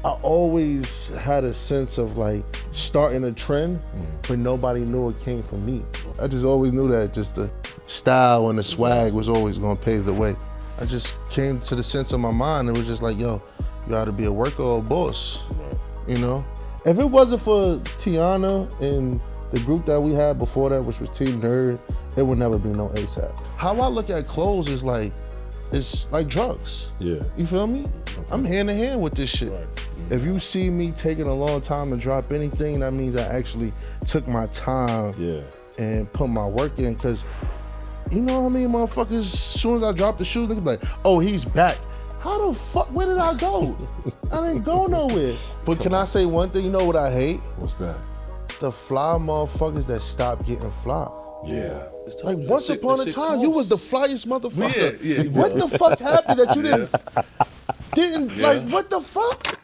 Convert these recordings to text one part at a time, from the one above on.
I always had a sense of like starting a trend, but nobody knew it came from me. I just always knew that just the style and the swag was always gonna pave the way. I just came to the sense of my mind and was just like, yo, you gotta be a worker or a boss, you know? If it wasn't for Tiana and the group that we had before that, which was Team Nerd, it would never be no ASAP. How I look at clothes is like, it's like drugs. Yeah. You feel me? Okay. I'm hand in hand with this shit. Right. If you see me taking a long time to drop anything, that means I actually took my time and put my work in. Cause you know how many motherfuckers, as soon as I drop the shoes, they be like, oh, he's back. How the fuck, where did I go? I didn't go nowhere. But can I say one thing, you know what I hate? What's that? The fly motherfuckers that stop getting fly. Yeah. Like once upon a time, you was the flyest motherfucker. Yeah, what the fuck happened that you didn't like, what the fuck?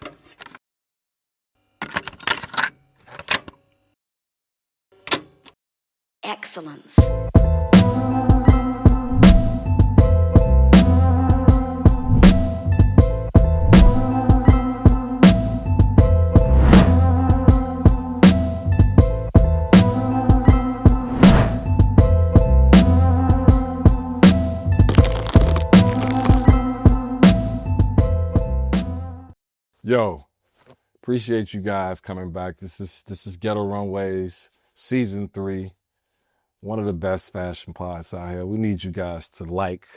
Excellence. Yo, appreciate you guys coming back. This is Ghetto Runways, season 3. One of the best fashion pods out here. We need you guys to like,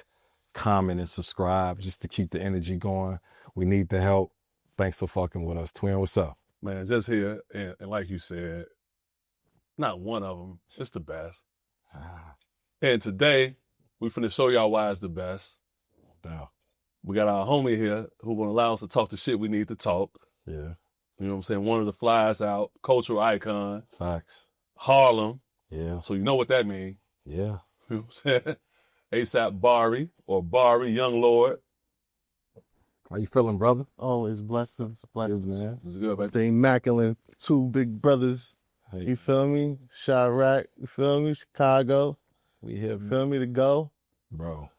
comment, and subscribe just to keep the energy going. We need the help. Thanks for fucking with us. Twin, what's up? Man, just here, and like you said, not one of them, it's the best. And today, we finna show y'all why it's the best. Now, we got our homie here who gonna allow us to talk the shit we need to talk. yeah. You know what I'm saying? One of the flies out, cultural icon, Facts. Harlem. Yeah. So you know what that means. Yeah. You know what I'm saying? AP Bari, or Bari, Young Lord. How you feeling, brother? Always blessings, blessings. Man. It's good, baby. The immaculate 2 big brothers. Hey. You feel me? Chirac, you feel me? Chicago. We here, feel me, to go. Bro.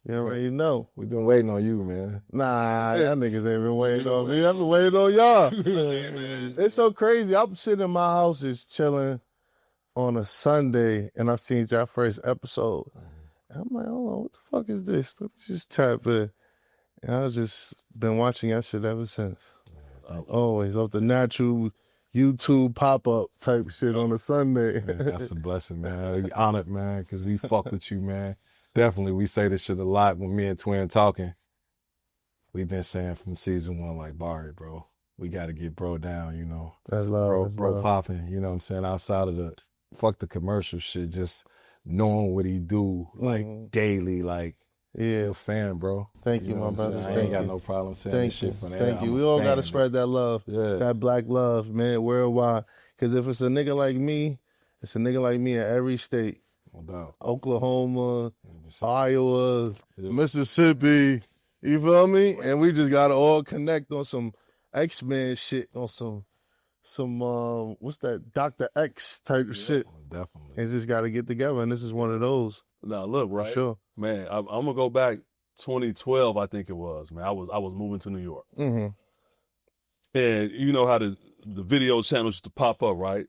You already know. We've been waiting on you, man. Nah, y'all niggas ain't been waiting on me. I've been waiting on y'all. It's so crazy. I'm sitting in my house just chilling on a Sunday, and I seen y'all first episode. And I'm like, hold on, what the fuck is this? Let me just tap in. And I just been watching that shit ever since. Always off the natural YouTube pop-up type shit on a Sunday. Man, that's a blessing, man. We honored, man, because we fuck with you, man. Definitely, we say this shit a lot when me and Twin talking. We've been saying from season 1, like, Bari, bro, we got to get bro down, you know. That's love. Bro popping, you know what I'm saying? Outside of the, fuck the commercial shit, just knowing what he do, like, daily, like, yeah, a fan, bro. Thank you, my brothers. brothers. I ain't got no problem saying this shit from there. Thank you. We all got to spread that love, that black love, man, worldwide. Because if it's a nigga like me, it's a nigga like me in every state. No doubt. Oklahoma, Iowa, Mississippi, you feel me? And we just got to all connect on some X-Men shit, on some what's that, Dr. X type shit. Definitely. And just got to get together, and this is one of those. Now look, right? Sure. Man, I'm gonna go back 2012, I think it was, man. I was moving to New York. Mm-hmm. And you know how the video channels used to pop up, right?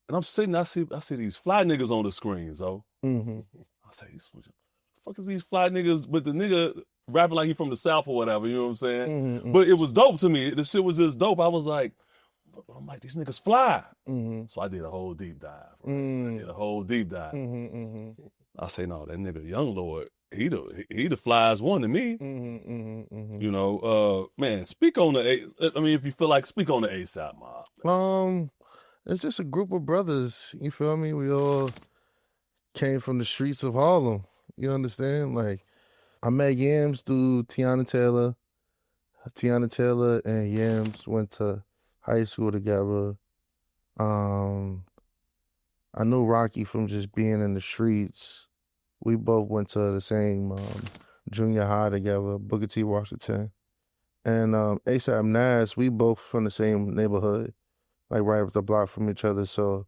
And I'm sitting, I see these fly niggas on the screen, so. Mm-hmm. I say, what the fuck is these fly niggas, but the nigga rapping like he from the South or whatever, you know what I'm saying? Mm-hmm. But it was dope to me. The shit was just dope. I was like, I'm like, these niggas fly. Mm-hmm. So I did a whole deep dive. Right? Mm-hmm. I did a whole deep dive. Mm-hmm. I say, no, that nigga Young Lord, he the flyest one to me. Mm-hmm. Mm-hmm. You know, man, speak on if you feel like, speak on the ASAP mob. It's just a group of brothers, you feel me? We all came from the streets of Harlem, you understand? Like, I met Yams through Tiana Taylor. Tiana Taylor and Yams went to high school together. I knew Rocky from just being in the streets. We both went to the same junior high together, Booker T. Washington. And ASAP Nas, we both from the same neighborhood, like right up the block from each other. So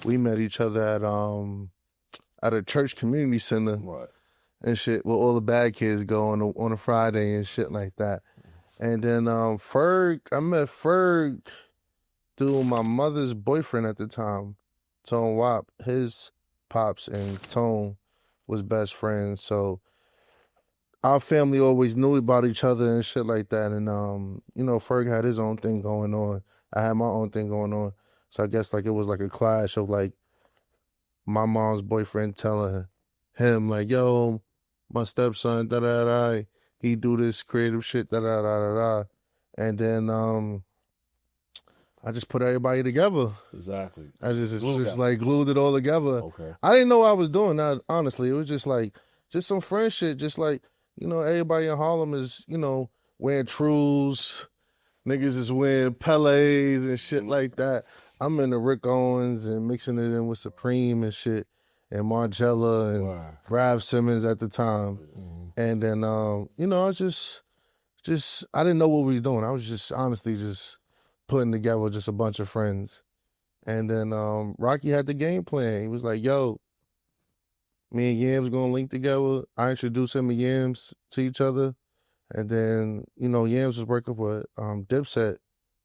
we met each other at a church community center, Right. and shit, where all the bad kids go on a Friday and shit like that. And then Ferg, I met Ferg through my mother's boyfriend at the time, Tone Wop. His pops and Tone was best friends. So our family always knew about each other and shit like that. And you know, Ferg had his own thing going on. I had my own thing going on. So I guess like it was like a clash of like my mom's boyfriend telling him like, yo, my stepson, da da da, he do this creative shit, da da da da da. And then I just put everybody together. Exactly. I just like glued it all together. Okay. I didn't know what I was doing that, honestly. It was just like just some friend shit, just like, you know, everybody in Harlem is, you know, wearing trues, niggas is wearing Pelés and shit like that. I'm in the Rick Owens and mixing it in with Supreme and shit, and Margiela and Raf Simons at the time. And then, you know, I was just, I didn't know what we was doing. I was just honestly just putting together just a bunch of friends. And then Rocky had the game plan. He was like, yo, me and Yams gonna link together. I introduced him and Yams to each other. And then, you know, Yams was working with Dipset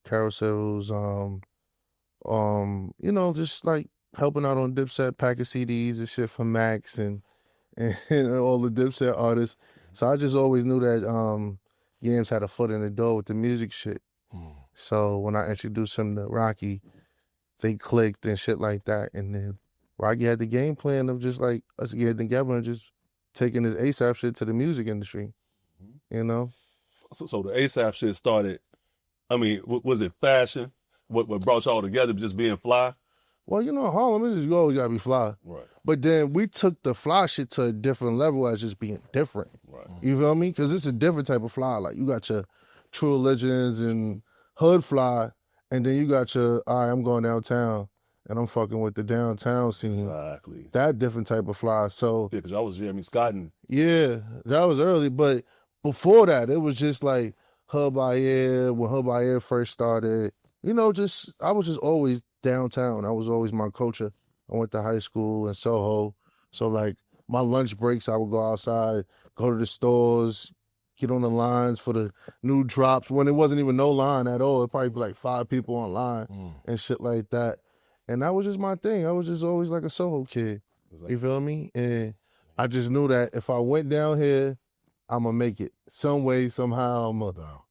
carousels, you know, just like helping out on Dipset, packing CDs and shit for Max and all the Dipset artists. So I just always knew that Yams had a foot in the door with the music shit. So when I introduced him to Rocky, they clicked and shit like that. And then Rocky had the game plan of just like us getting together and just taking this ASAP shit to the music industry, you know? So the ASAP shit started, I mean, was it fashion? What brought y'all together, just being fly? Well, you know, Harlem is you always gotta be fly. Right. But then we took the fly shit to a different level as just being different. Right. You feel me? Because it's a different type of fly. Like you got your True Religions and hood fly, and then you got your, all right, I'm going downtown and I'm fucking with the downtown scene. Exactly. That different type of fly. So yeah, because I was Jeremy Scott and yeah, that was early. But before that, it was just like Hub by Air, when Hub by Air first started. You know, just I was just always downtown. That was always my culture. I went to high school in Soho. So like my lunch breaks, I would go outside, go to the stores, get on the lines for the new drops when it wasn't even no line at all. It probably be like 5 people online and shit like that. And that was just my thing. I was just always like a Soho kid. Exactly. You feel me? And I just knew that if I went down here, I'm going to make it. Some way, somehow.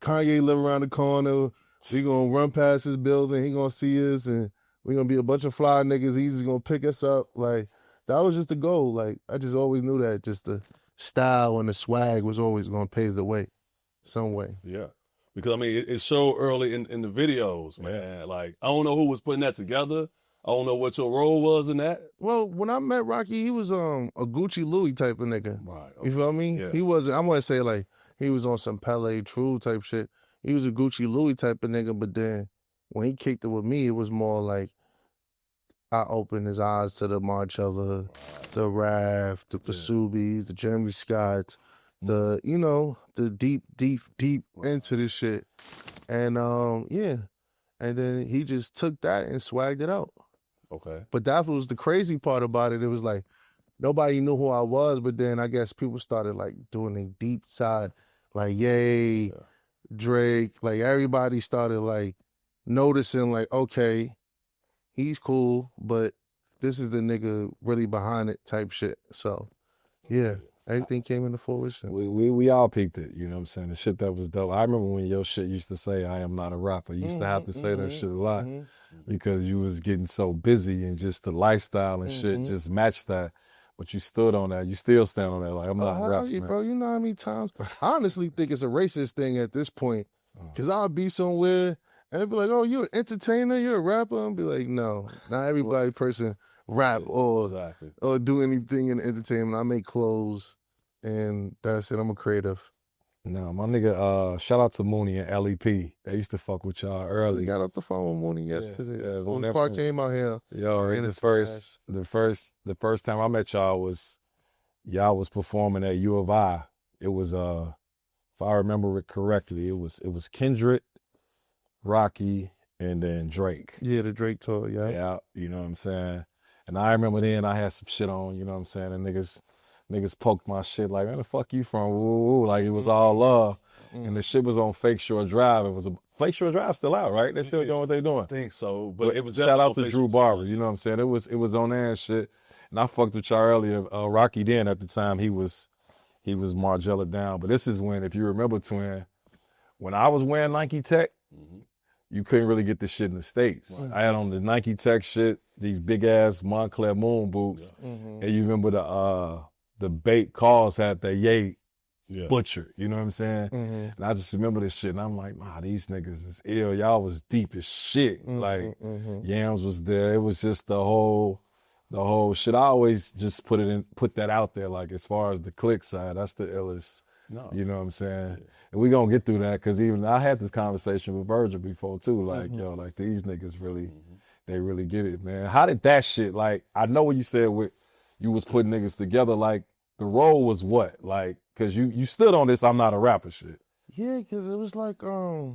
Kanye live around the corner. We going to run past his building. He going to see us. And we going to be a bunch of fly niggas. He's just going to pick us up. Like, that was just the goal. Like, I just always knew that. Just the style and the swag was always going to pave the way. Some way. Yeah. Because, I mean, it's so early in the videos, man. Like, I don't know who was putting that together. I don't know what your role was in that. Well, when I met Rocky, he was a Gucci Louis type of nigga. Right. Okay. You feel me? Yeah. He wasn't, I wouldn't say like he was on some Pele True type shit. He was a Gucci Louis type of nigga, but then when he kicked it with me, it was more like I opened his eyes to the Margiela, the Raf, the Kasubis, the Jeremy Scotts, the, you know, the deep into this shit. And yeah. And then he just took that and swagged it out. Okay. But that was the crazy part about it. It was like nobody knew who I was, but then I guess people started like doing the deep side, like Ye, Drake, like everybody started like noticing like, okay, he's cool, but this is the nigga really behind it type shit. So yeah, everything came into fruition. We all peaked it, you know what I'm saying? The shit that was dope. I remember when your shit used to say, I am not a rapper. You used to have to say that shit a lot because you was getting so busy and just the lifestyle and shit just matched that. But you stood on that. You still stand on that. Like, I'm not a rapper, man. Bro, you know how many times? I honestly think it's a racist thing at this point because I'll be somewhere and they'll be like, oh, you're an entertainer? You're a rapper? I'll be like, no, not everybody person rap or do anything in entertainment. I make clothes and that's it. I'm a creative. No, my nigga, shout out to Mooney and LEP. They used to fuck with y'all early. We got off the phone with Mooney yesterday. Yeah, when the park came out here. Yo, the first time I met y'all was performing at U of I. It was if I remember it correctly, it was Kendrick, Rocky, and then Drake. Yeah, the Drake tour, Yeah, you know what I'm saying? And I remember then I had some shit on, you know what I'm saying? And niggas poked my shit like, where the fuck you from? Woo, woo. Like it was all love. and the shit was on Fake Shore Drive. It was a Fake Shore Drive still out, right? They still doing what they doing. I think so, but it was shout out to on Drew Facebook. Barber. You know what I'm saying? It was on there and shit. And I fucked with y'all earlier. Rocky Den at the time he was Margella down. But this is when, if you remember, Twin, when I was wearing Nike Tech, you couldn't really get this shit in the States. Right. I had on the Nike Tech shit, these big ass Montclair Moon boots, and you remember the bait calls had the Ye butcher. You know what I'm saying? And I just remember this shit, and I'm like, nah, these niggas is ill. Y'all was deep as shit. Like Yams was there. It was just the whole shit. I always just put that out there. Like as far as the click side, that's the illest. No. You know what I'm saying? Yeah. And we gonna get through that because even I had this conversation with Virgil before too. Like, yo, like these niggas really, they really get it, man. How did that shit, like, I know what you said with you was putting niggas together, like the role was what? Like, cause you stood on this I'm not a rapper shit. Yeah, cause it was like, I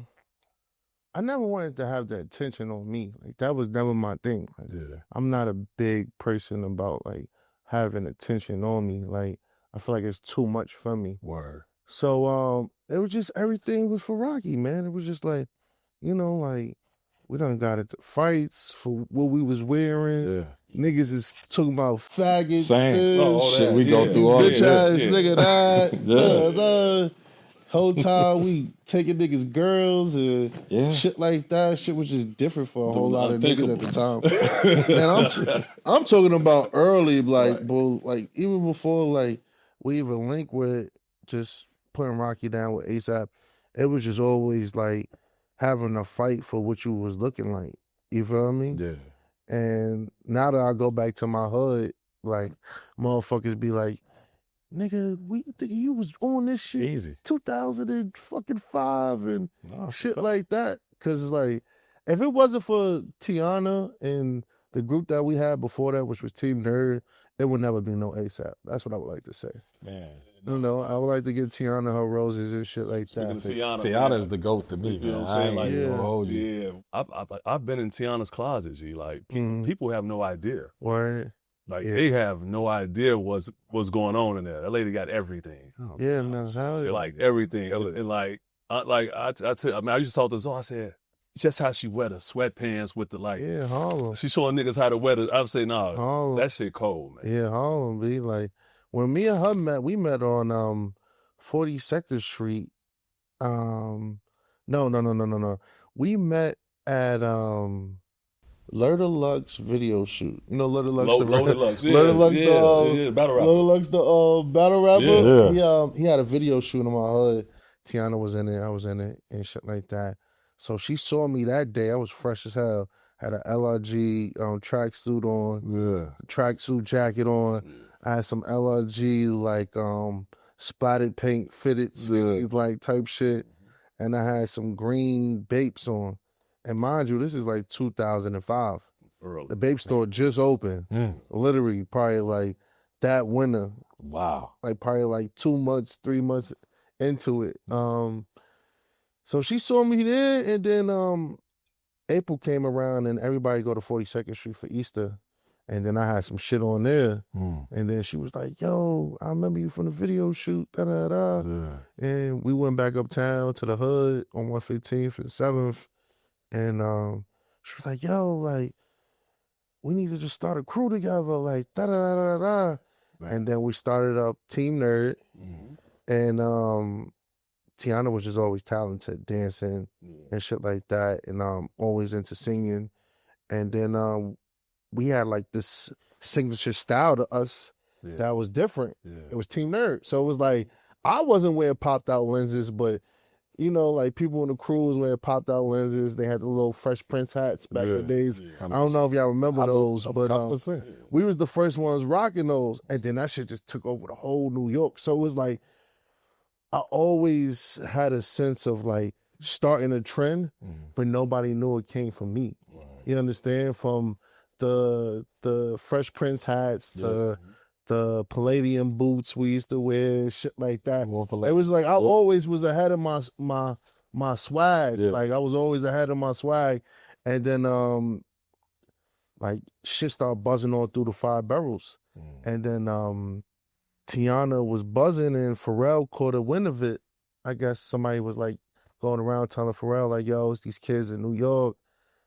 never wanted to have that attention on me. Like that was never my thing. Like, I'm not a big person about like having attention on me. Like, I feel like it's too much for me. Word. So it was just everything was for Rocky, man. It was just like, you know, like we done got into fights for what we was wearing. Yeah. Niggas is talking about faggots. Same. Shit, we go through all bitch ass nigga that. Whole time we taking niggas girls and shit like that. Shit was just different for a whole lot of niggas at the time. And I'm talking about early, like, bro, like even before like we even linked with just putting Rocky down with ASAP, it was just always like having a fight for what you was looking like. You feel me? Yeah. And now that I go back to my hood, like motherfuckers be like, nigga, we think you was on this shit easy 2005 and shit like that. Cause it's like, if it wasn't for Tiana and the group that we had before that, which was Team Nerd, it would never be no ASAP. That's what I would like to say. Man. You know, I would like to give Tiana her roses and shit like that. Tiana is the GOAT to me, you know what I'm saying? Like, I've been in Tiana's closet, G. Like, people have no idea. Word. Like they have no idea what's going on in there. That lady got everything. Like everything. And like I used to talk to Zoe. I said, just how she wear the sweatpants with the like. Yeah, Harlem. She showing niggas how to wear the. I would say, nah, that shit cold, man. Yeah, Harlem be like when me and her met. We met on 42nd Street. No. We met at Lurda Lux video shoot. You know Lurda Lux? Lurda Lux, battle rapper. Lurda Lux, the battle rapper. Yeah. He had a video shoot in my hood. Tiana was in it. I was in it and shit like that. So she saw me that day. I was fresh as hell. Had an LRG tracksuit on. Tracksuit jacket on. I had some LRG like splattered paint fitted like type shit. And I had some green Bapes on. And mind you, this is like 2005. Early. The Bape store just opened. Literally, probably like that winter. Wow. Like probably like 2 months, 3 months into it. So she saw me there, and then April came around, and everybody go to 42nd Street for Easter. And then I had some shit on there. And then she was like, yo, I remember you from the video shoot, da-da-da. And we went back uptown to the hood on 115th and 7th. And she was like, yo, like, we need to just start a crew together, like, da-da-da-da-da. And then we started up Team Nerd. And Tiana was just always talented, dancing and shit like that. And always into singing. And then we had, like, this signature style to us that was different. It was Team Nerd. So it was like, I wasn't wearing popped-out lenses, but you know, like people in the crew was wearing popped out lenses. They had the little Fresh Prince hats back in the days. I don't know if y'all remember those, but we was the first ones rocking those. And then that shit just took over the whole New York. So it was like, I always had a sense of like starting a trend, but nobody knew it came from me. You understand? From the Fresh Prince hats to the Palladium boots we used to wear, shit like that. It was like I always was ahead of my swag. Like I was always ahead of my swag. And then like shit started buzzing all through the 5 Barrels. And then Tiana was buzzing and Pharrell caught a wind of it. I guess somebody was like going around telling Pharrell like, yo, it's these kids in New York.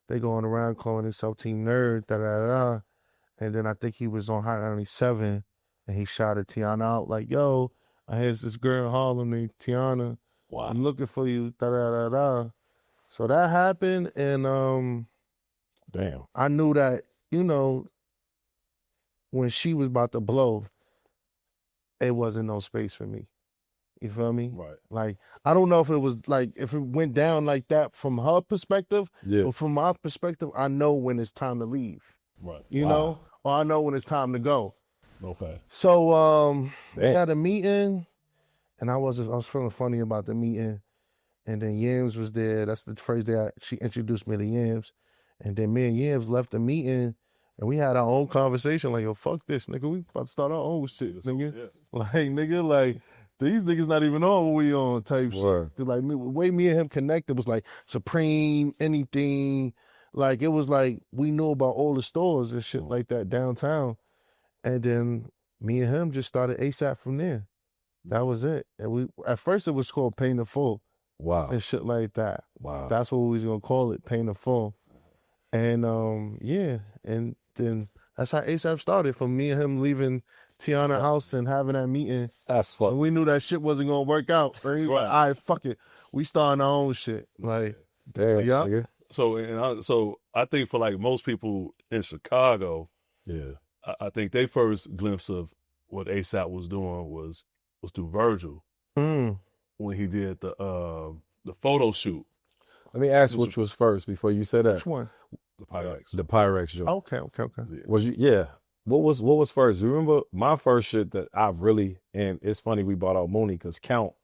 They going around calling themselves Team Nerd, da-da-da-da. And then I think he was on Hot 97 and he shouted Tiana out like, yo, I hear this girl in Harlem named Tiana. Wow. I'm looking for you, da-da-da-da. So that happened, and damn, I knew that, you know, when she was about to blow, it wasn't no space for me. You feel me? Right. Like, I don't know if it was like, if it went down like that from her perspective, but from my perspective, I know when it's time to leave. Right. You know? Or I know when it's time to go. Okay. So we had a meeting, and I was feeling funny about the meeting. And then Yams was there. That's the first day she introduced me to Yams. And then me and Yams left the meeting, and we had our own conversation. Like, yo, fuck this, nigga. We about to start our own shit, nigga. Yeah. Like, nigga, like, these niggas not even on what we on type shit. Like, the way me and him connected was like Supreme, anything. Like, it was like we knew about all the stores and shit like that downtown. And then me and him just started ASAP from there. That was it. And we at first it was called Pain in Full. Wow. And shit like that. Wow. That's what we was gonna call it, Pain in Full. And yeah, and then that's how ASAP started, from me and him leaving Tiana's house and having that meeting. That's fuck. And we knew that shit wasn't gonna work out. Right? Like, all right, fuck it. We starting our own shit. Like, damn, yeah. Nigga. So I think for like most people in Chicago, I think their first glimpse of what ASAP was doing was through Virgil. When he did the photo shoot. Let me ask which was first before you said that. Which one? The Pyrex. The Pyrex joint. Okay. Yeah. Was you? Yeah. What was first? You remember my first shit that I really, and it's funny we bought out Mooney because Count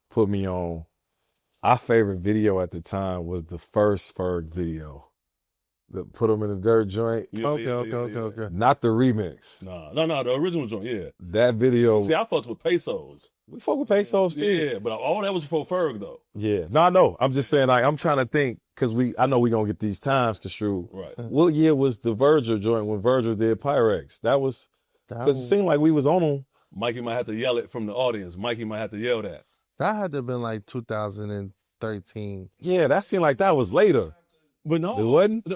put me on. Our favorite video at the time was the first Ferg video. That put him in the dirt joint. Okay. Not the remix. No, the original joint, yeah. That video. See, I fucked with Pesos. We fuck with Pesos too. Yeah, but all that was before Ferg though. Yeah. No, I know. I'm just saying, like, I'm trying to think, because I know we gonna get these times construed. Right. What year was the Virgil joint when Virgil did Pyrex? That was, because it seemed like we was on them. Mikey might have to yell it from the audience. Mikey might have to yell that. That had to have been like 2013. Yeah, that seemed like that was later. But no. It wasn't?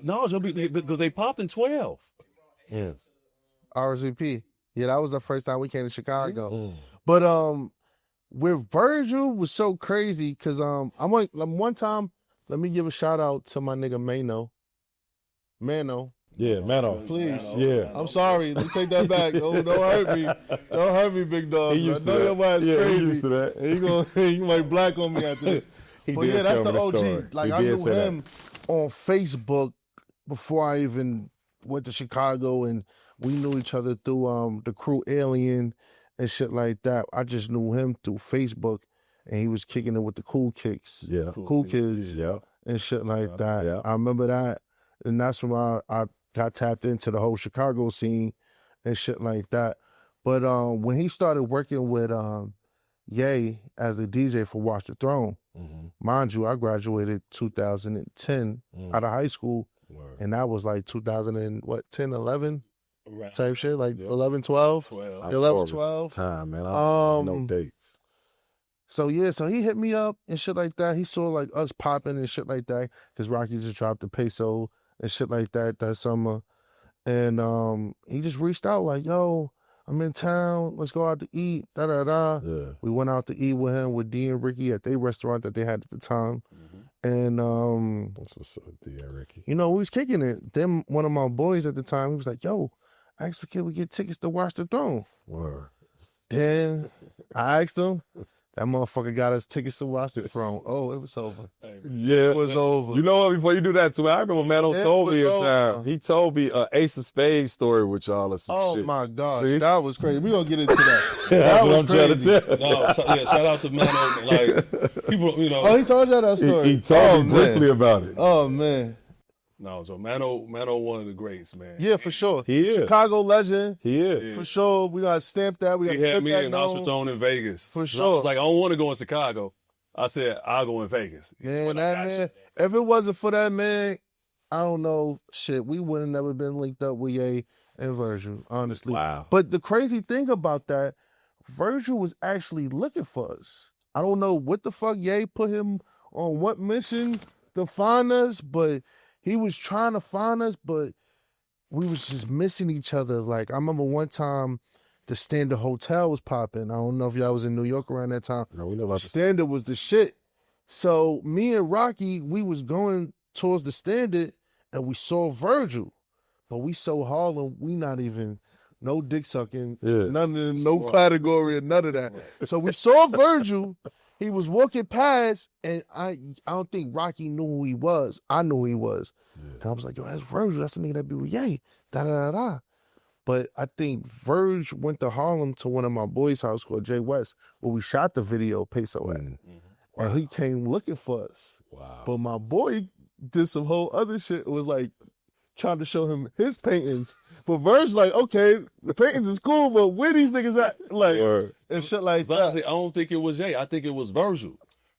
No, because they popped in 12. Yeah. RSVP. Yeah, that was the first time we came to Chicago. But with Virgil was so crazy because one time, let me give a shout out to my nigga Mano. Yeah, Mano. Please. Yeah. I'm sorry. Let me take that back. Oh, don't hurt me. Don't hurt me, big dog. He used I know to your ass crazy. He used to that. He might black on me after this. But yeah, that's the OG. Story. Like, I knew him on Facebook before I even went to Chicago, and we knew each other through the crew Alien and shit like that. I just knew him through Facebook, and he was kicking it with the Cool Kicks. Yeah. Cool Kids. Yeah. And shit like that. Yeah. I remember that. And that's when I got tapped into the whole Chicago scene and shit like that. But when he started working with Ye as a DJ for Watch the Throne, mind you, I graduated 2010 out of high school, and that was like 2010, 11 type shit, like 11, 12, 11, 12. Time, man. I don't know dates. So yeah, so he hit me up and shit like that. He saw like us popping and shit like that because Rocky just dropped the Peso and shit like that summer, and he just reached out like, yo, I'm in town. Let's go out to eat. Yeah. We went out to eat with him, with D and Ricky at their restaurant that they had at the time. And that's what's up, D and Ricky. You know, we was kicking it. Then one of my boys at the time, he was like, yo, actually, can we get tickets to Watch the Throne? Word. Then I asked him. That motherfucker got us tickets to Watch the Throne. Oh, it was over. Yeah. It was over. You know what? Before you do that, too, I remember Mano told me a time. He told me an Ace of Spades story with y'all or some shit. Oh, my gosh. See? That was crazy. We're going to get into that. That's what I'm trying to tell. No, shout out to Mano. Like, people, you know. Oh, he told you that story? He told me briefly about it. Oh, man. No, so Mano, one of the greats, man. Yeah, for sure. He is. Chicago legend. He is. For sure. We got to stamp that. We got he had me in Throne in Vegas. For sure. I was like, I don't want to go in Chicago. I said, I'll go in Vegas. Man, that man, if it wasn't for that man, I don't know, shit, we would have never been linked up with Ye and Virgil, honestly. Wow. But the crazy thing about that, Virgil was actually looking for us. I don't know what the fuck Ye put him on what mission to find us, but he was trying to find us, but we was just missing each other. Like, I remember one time the Standard Hotel was popping. I don't know if y'all was in New York around that time. No, we know about Standard was the shit. So me and Rocky, we was going towards the Standard and we saw Virgil. But we so Harlem, we not even, no dick sucking, none of no category or none of that. So we saw Virgil, he was walking past, and I don't think Rocky knew who he was. I knew who he was. And I was like, yo, that's Virgil, that's the nigga that be with Ye, da-da-da-da. But I think Virg went to Harlem to one of my boys' house called Jay West, where we shot the video Peso at. And he came looking for us. Wow. But my boy did some whole other shit. It was like trying to show him his paintings. But Virg's like, okay, the paintings is cool, but where these niggas at? Like, and shit like that. Honestly, I don't think it was Ye. I think it was Virgil.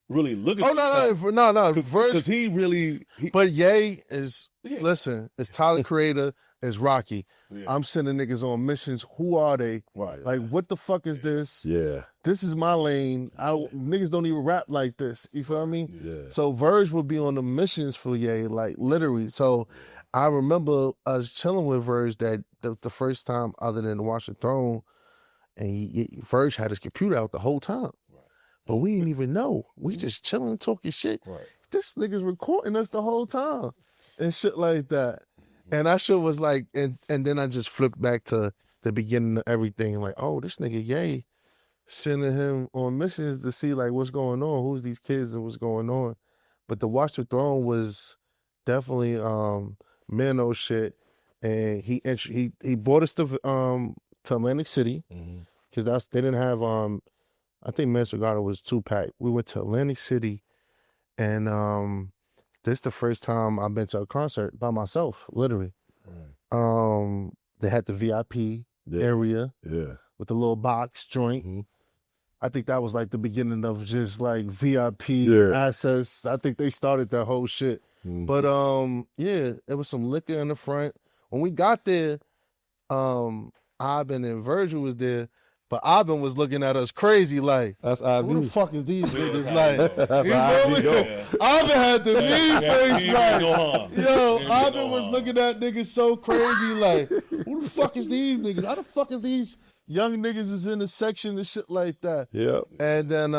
Really looking for no. Virg, because he really... But Ye is, listen, it's Tyler Creator, it's Rocky. Yeah. I'm sending niggas on missions. Who are they? Right. Like, what the fuck is this? Yeah. This is my lane. Niggas don't even rap like this. You feel what I mean? Yeah. So Virg would be on the missions for Ye, like literally. So I remember us chilling with Virg that the first time other than Watch the Throne, and Virg had his computer out the whole time. Right. But we didn't even know. We just chilling, talking shit. Right. This nigga's recording us the whole time and shit like that. And that shit was like, and then I just flipped back to the beginning of everything. Like, oh, this nigga Ye sending him on missions to see like what's going on, who's these kids and what's going on. But the Watch the Throne was definitely Mano shit. And he brought us to Atlantic City because they didn't have I think Master Garden was 2-pack. We went to Atlantic City, and this is the first time I've been to a concert by myself, literally. Right. They had the VIP area with the little box joint. I think that was like the beginning of just like VIP access. I think they started that whole shit. But it was some liquor in the front. When we got there, Ivan and Virgil was there. But Ivan was looking at us crazy like, that's who the fuck is these niggas like? You feel me? Ivan had the mean face like, yo, Ivan was looking at niggas so crazy like, who the fuck is these niggas? How the fuck is these young niggas is in the section and shit like that? Yep. And then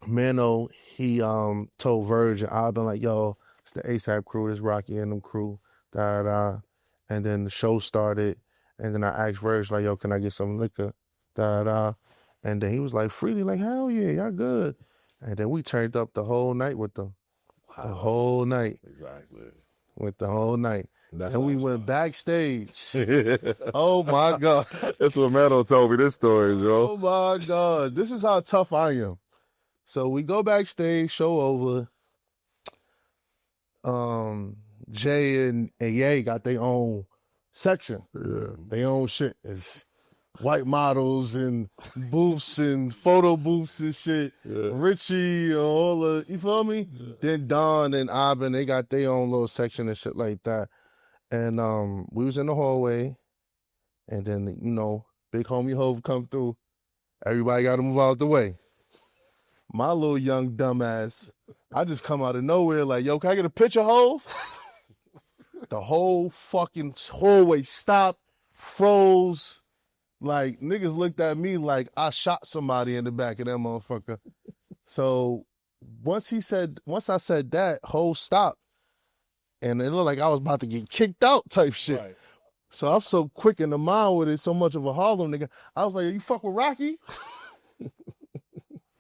Mano, he told Virg and Ivan like, yo, it's the ASAP crew, it's Rocky and them crew, da-da-da. And then the show started. And then I asked Virg, like, yo, can I get some liquor? Da-da. And then he was like, freely, like, hell yeah, y'all good. And then we turned up the whole night with them. Wow. The whole night. Exactly. With the whole night. That's and we went backstage. Oh, my God. That's what Mano told me this story, yo. Oh, my God. This is how tough I am. So we go backstage, show over. Jay and Ye got their own section. They own shit. It's white models and booths and photo booths and shit. Richie, all the, you feel me? Then Don and Ivan, they got their own little section and shit like that. And we was in the hallway, and then, you know, big homie Hov come through. Everybody got to move out the way. My little young dumbass, I just come out of nowhere like, yo, can I get a picture, Hov? The whole fucking hallway stopped, froze. Like, niggas looked at me like I shot somebody in the back of that motherfucker. So once I said that, whole stopped. And it looked like I was about to get kicked out type shit. Right. So I'm so quick in the mind with it, so much of a Harlem nigga. I was like, you fuck with Rocky?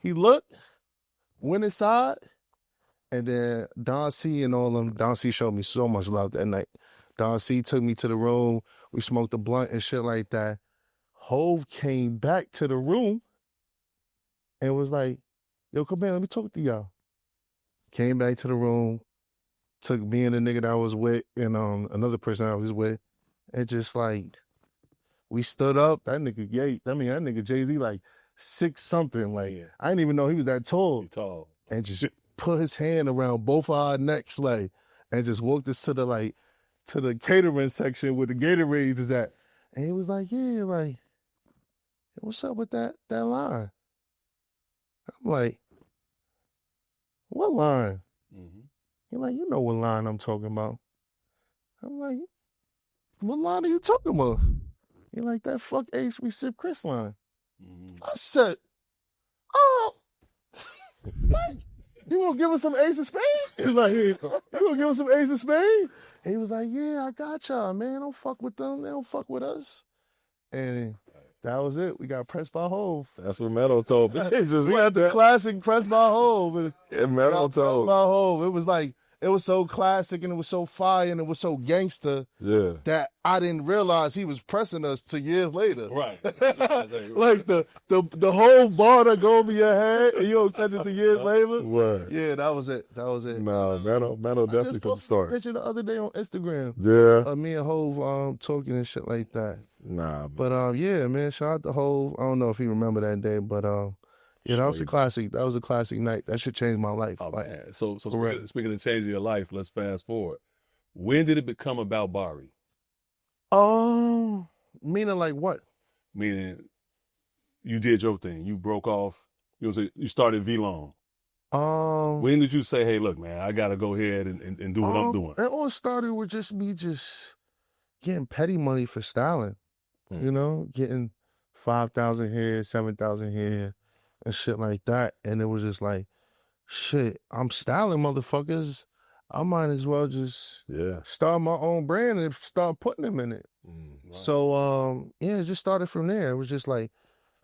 He looked, went inside. And then Don C and all them, Don C showed me so much love that night. Don C took me to the room. We smoked a blunt and shit like that. Hov came back to the room and was like, yo, come here, let me talk to y'all. Came back to the room, took me and the nigga that I was with and another person I was with, and just like, we stood up. That nigga that nigga Jay-Z like 6'something. Like, I didn't even know he was that tall. He tall. And just put his hand around both of our necks, like, and just walked us to the catering section where the Gatorades is at. And he was like, yeah, like, what's up with that line? I'm like, what line? Mm-hmm. He's like, you know what line I'm talking about. I'm like, what line are you talking about? He like, that fuck Ace we sip Chris line. Mm-hmm. I said, oh, what? You gonna give us some Ace of Spades? He's like, you gonna give us some Ace of Spades? And he was like, yeah, I got y'all, man. Don't fuck with them. They don't fuck with us. And that was it. We got pressed by Hove. That's what Meadow told me. We got the classic pressed by Hove. Yeah, Meadow told by Hove. It was like, it was so classic and it was so fire and it was so gangster that I didn't realize he was pressing us till years later. Right. Like the whole bar that go over your head and you don't catch it till years later. Word. Yeah, that was it. That was it. No, Meadow definitely could start. I just posted a picture the other day on Instagram. Yeah. Me and Hove talking and shit like that. Nah. But yeah, man, shout out to Hove. I don't know if he remember that day, but yeah, that was a classic. That was a classic night. That should change my life. Oh, like, man. So speaking of changing your life, let's fast forward. When did it become about Bari? Meaning like what? Meaning you did your thing. You broke off. You started Vlone. When did you say, hey, look, man, I got to go ahead and do what I'm doing? It all started with just me getting petty money for styling. You know, getting 5,000 here, 7,000 here, and shit like that. And it was just like, shit, I'm styling motherfuckers. I might as well just start my own brand and start putting them in it. Right. So, yeah, it just started from there. It was just like,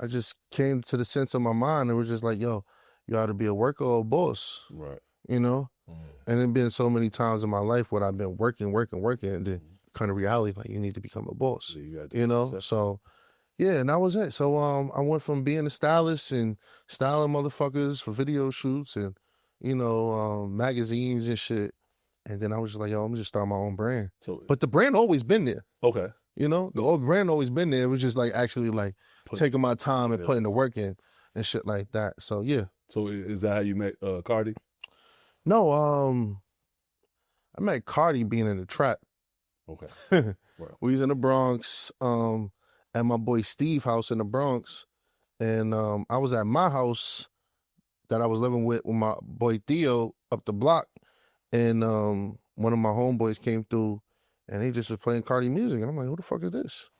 I just came to the sense of my mind. It was just like, yo, you ought to be a worker or a boss. Right. You know? And it been so many times in my life where I've been working, and then kind of reality, like, you need to become a boss. You know? So, yeah, and that was it. So I went from being a stylist and styling motherfuckers for video shoots and, you know, magazines and shit. And then I was just like, yo, I'm just start my own brand. But the brand always been there. Okay. You know, the old brand always been there. It was just like actually like taking my time and putting the work in and shit like that. So yeah. So is that how you met Cardi? No, I met Cardi being in the trap. Okay. Wow. We was in the Bronx, at my boy Steve house in the Bronx. And I was at my house that I was living with my boy Theo up the block. And one of my homeboys came through and he just was playing Cardi music. And I'm like, who the fuck is this?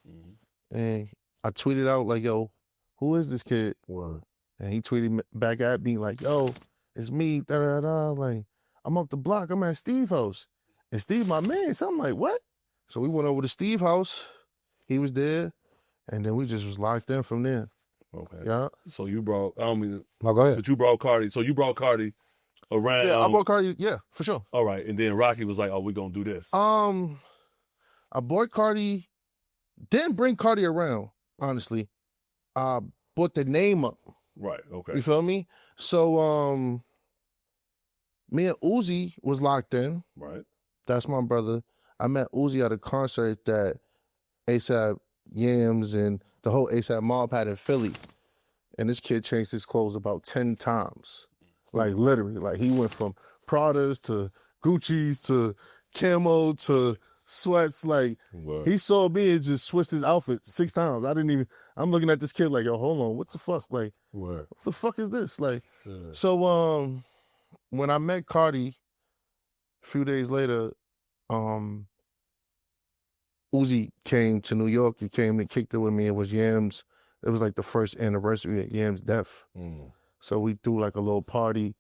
And I tweeted out like, yo, who is this kid? Word. And he tweeted back at me like, yo, it's me, da-da-da. Like, I'm up the block. I'm at Steve's house. And Steve my man. So I'm like, what? So we went over to Steve's house. He was there. And then we just was locked in from there. Okay. Yeah. So you brought, I don't mean, no, go ahead. But you brought Cardi. So you brought Cardi around. Yeah, I brought Cardi, yeah, for sure. All right. And then Rocky was like, oh, we're going to do this. I bought Cardi, didn't bring Cardi around, honestly. I bought the name up. Right, okay. You feel me? So, me and Uzi was locked in. Right. That's my brother. I met Uzi at a concert that A$AP Yams and the whole A$AP mob had in Philly. And this kid changed his clothes about 10 times. Like, literally. Like, he went from Pradas to Gucci's to camo to sweats. Like, he saw me and just switched his outfit 6 times. I'm looking at this kid like, yo, hold on, what the fuck? Like, what the fuck is this? Like, so when I met Cardi, a few days later, Uzi came to New York. He came and kicked it with me. It was Yams. It was like the first anniversary of Yams' death. So we threw like a little party.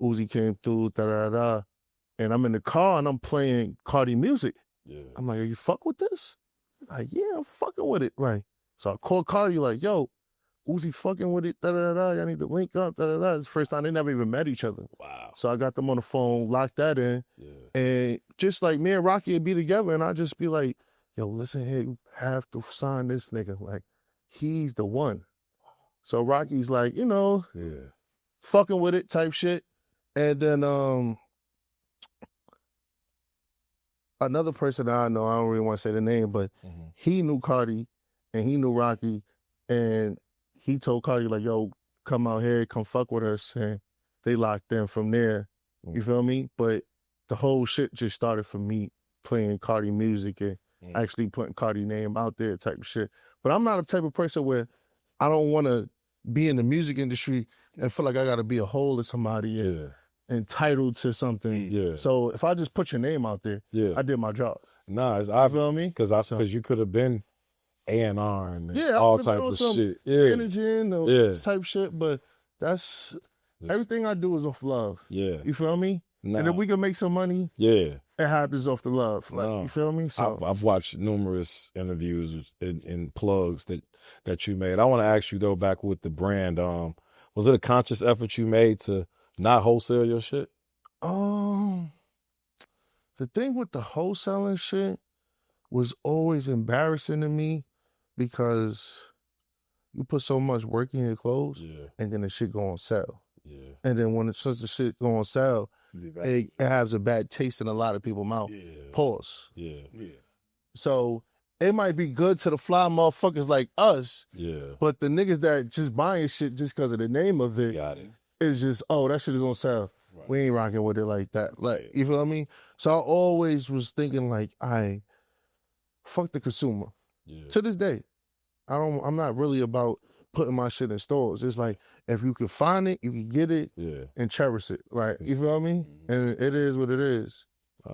Uzi came through, da-da-da. And I'm in the car and I'm playing Cardi music. Yeah. I'm like, are you fuck with this? Like, yeah, I'm fucking with it. Like, so I called Cardi like, yo, Uzi fucking with it, da-da-da. Y'all need to link up, da-da-da. It's the first time they never even met each other. Wow. So I got them on the phone, locked that in. Yeah. And just like me and Rocky would be together and I'd just be like, yo, listen here, you have to sign this nigga. Like, he's the one. So Rocky's like, you know, fucking with it type shit. And then another person that I know, I don't really want to say the name, but he knew Cardi and he knew Rocky. And he told Cardi like, yo, come out here, come fuck with us. And they locked in from there. You feel me? But the whole shit just started from me playing Cardi music and actually putting Cardi name out there type of shit. But I'm not a type of person where I don't want to be in the music industry and feel like I got to be a hole to somebody and entitled to something. Yeah. So if I just put your name out there, I did my job. Nah, it's obvious. You feel me? Because you could have been A&R and Yeah, all type of shit. Managing or type shit, but that's everything I do is off love. Yeah. You feel me? Nah. And if we can make some money, it happens off the love. Like, you feel me? So I've watched numerous interviews and plugs that you made. I want to ask you though, back with the brand, was it a conscious effort you made to not wholesale your shit? The thing with the wholesaling shit was always embarrassing to me because you put so much work in your clothes and then the shit go on sale. Yeah. And then when since the shit go on sale, it has a bad taste in a lot of people's mouth. Yeah. Pause. Yeah. So it might be good to the fly motherfuckers like us. Yeah. But the niggas that just buying shit just because of the name of it, is just, oh, that shit is on sale. Right. We ain't rocking with it like that. Like, you feel what I mean? So I always was thinking like, fuck the consumer. Yeah. To this day, I'm not really about putting my shit in stores. It's like, if you can find it, you can get it and cherish it. Like, you feel what I mean? And it is what it is.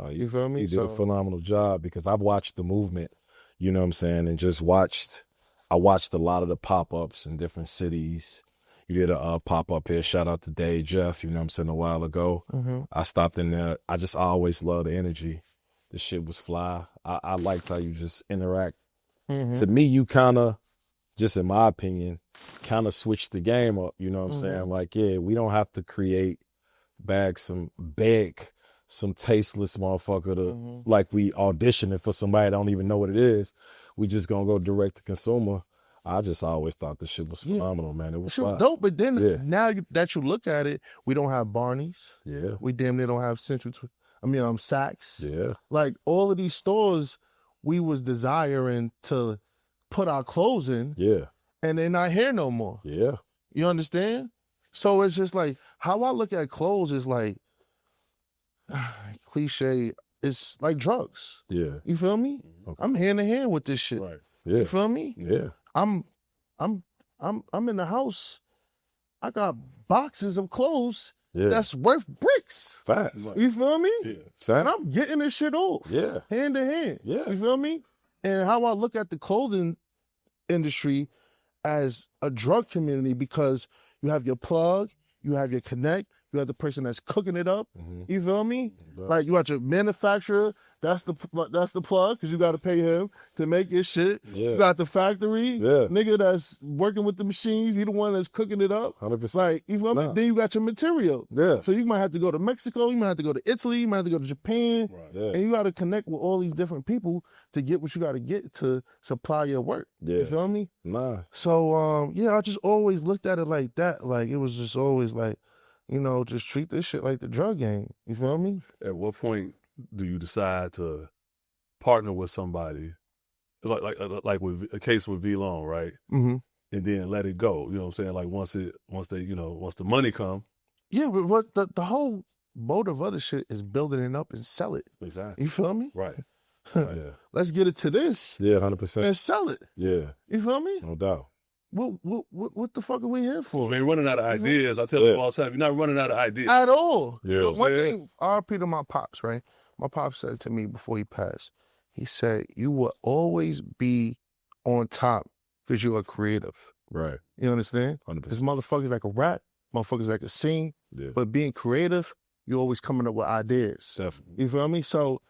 You feel me? You did a phenomenal job because I've watched the movement, you know what I'm saying, and I watched a lot of the pop-ups in different cities. You did a pop-up here. Shout out to Dave Jeff, you know what I'm saying, a while ago. Mm-hmm. I stopped in there. I always loved the energy. The shit was fly. I liked how you just interact. Mm-hmm. To me, you kind of, just in my opinion, kind of switched the game up. You know what I'm saying? Like, we don't have to beg some tasteless motherfucker to, like we auditioning for somebody that don't even know what it is. We just gonna go direct to consumer. I just always thought this shit was phenomenal, man. It was dope, but then now that you look at it, we don't have Barney's. Yeah. We damn near don't have Saks. Yeah. Like all of these stores we was desiring to put our clothes in. Yeah. And they're not here no more. Yeah. You understand? So it's just like, how I look at clothes is like, cliche, it's like drugs. Yeah. You feel me? Okay. I'm hand in hand with this shit. Right. Yeah. You feel me? Yeah. I'm in the house. I got boxes of clothes that's worth bricks. Facts. You feel me? Yeah. And I'm getting this shit off. Yeah. Hand to hand. Yeah. You feel me? And how I look at the clothing industry as a drug community, because you have your plug, you have your connect, you have the person that's cooking it up. Mm-hmm. You feel me? Mm-hmm. Like you got your manufacturer, that's the plug, because you got to pay him to make your shit. Yeah. You got the factory, nigga that's working with the machines, he the one that's cooking it up. 100%. Like, you feel me? Then you got your material. Yeah. So you might have to go to Mexico, you might have to go to Italy, you might have to go to Japan, and you got to connect with all these different people to get what you got to get to supply your work. Yeah. You feel me? Nah. So, I just always looked at it like that. Like, it was just always like, you know, just treat this shit like the drug game. You feel me? At what point do you decide to partner with somebody, like with a case with Vlone, right? Mm-hmm. And then let it go. You know what I'm saying? Like once the money come. Yeah, but what the whole motive of the shit is building it up and sell it. Exactly. You feel me? Right. Yeah. Let's get it to this. Yeah, 100%. And sell it. Yeah. You feel me? No doubt. What the fuck are we here for? We ain't running out of ideas. I tell people all the time, you're not running out of ideas. At all. Yeah. One thing, RP to my pops, right? My pops said to me before he passed, he said, you will always be on top because you're a creative. Right. You understand? 100%. This motherfucker's like a rap, motherfuckers like a sing, but being creative, you're always coming up with ideas. Definitely. You feel me? So,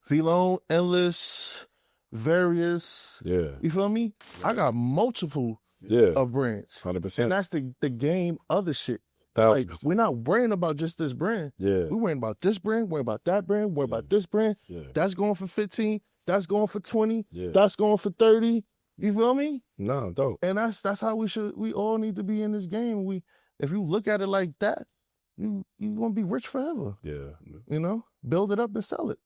Vlone, Endless, Various. Yeah. You feel me? I got multiple of brands. 100%. And that's the game of the shit. Like, we're not worrying about just this brand. Yeah. We're worrying about this brand, worrying about that brand, worrying about this brand. Yeah. That's going for 15. That's going for 20. Yeah. That's going for 30. You feel me? No, dope. And that's how we all need to be in this game. If you look at it like that, you gonna be rich forever. Yeah. You know? Build it up and sell it.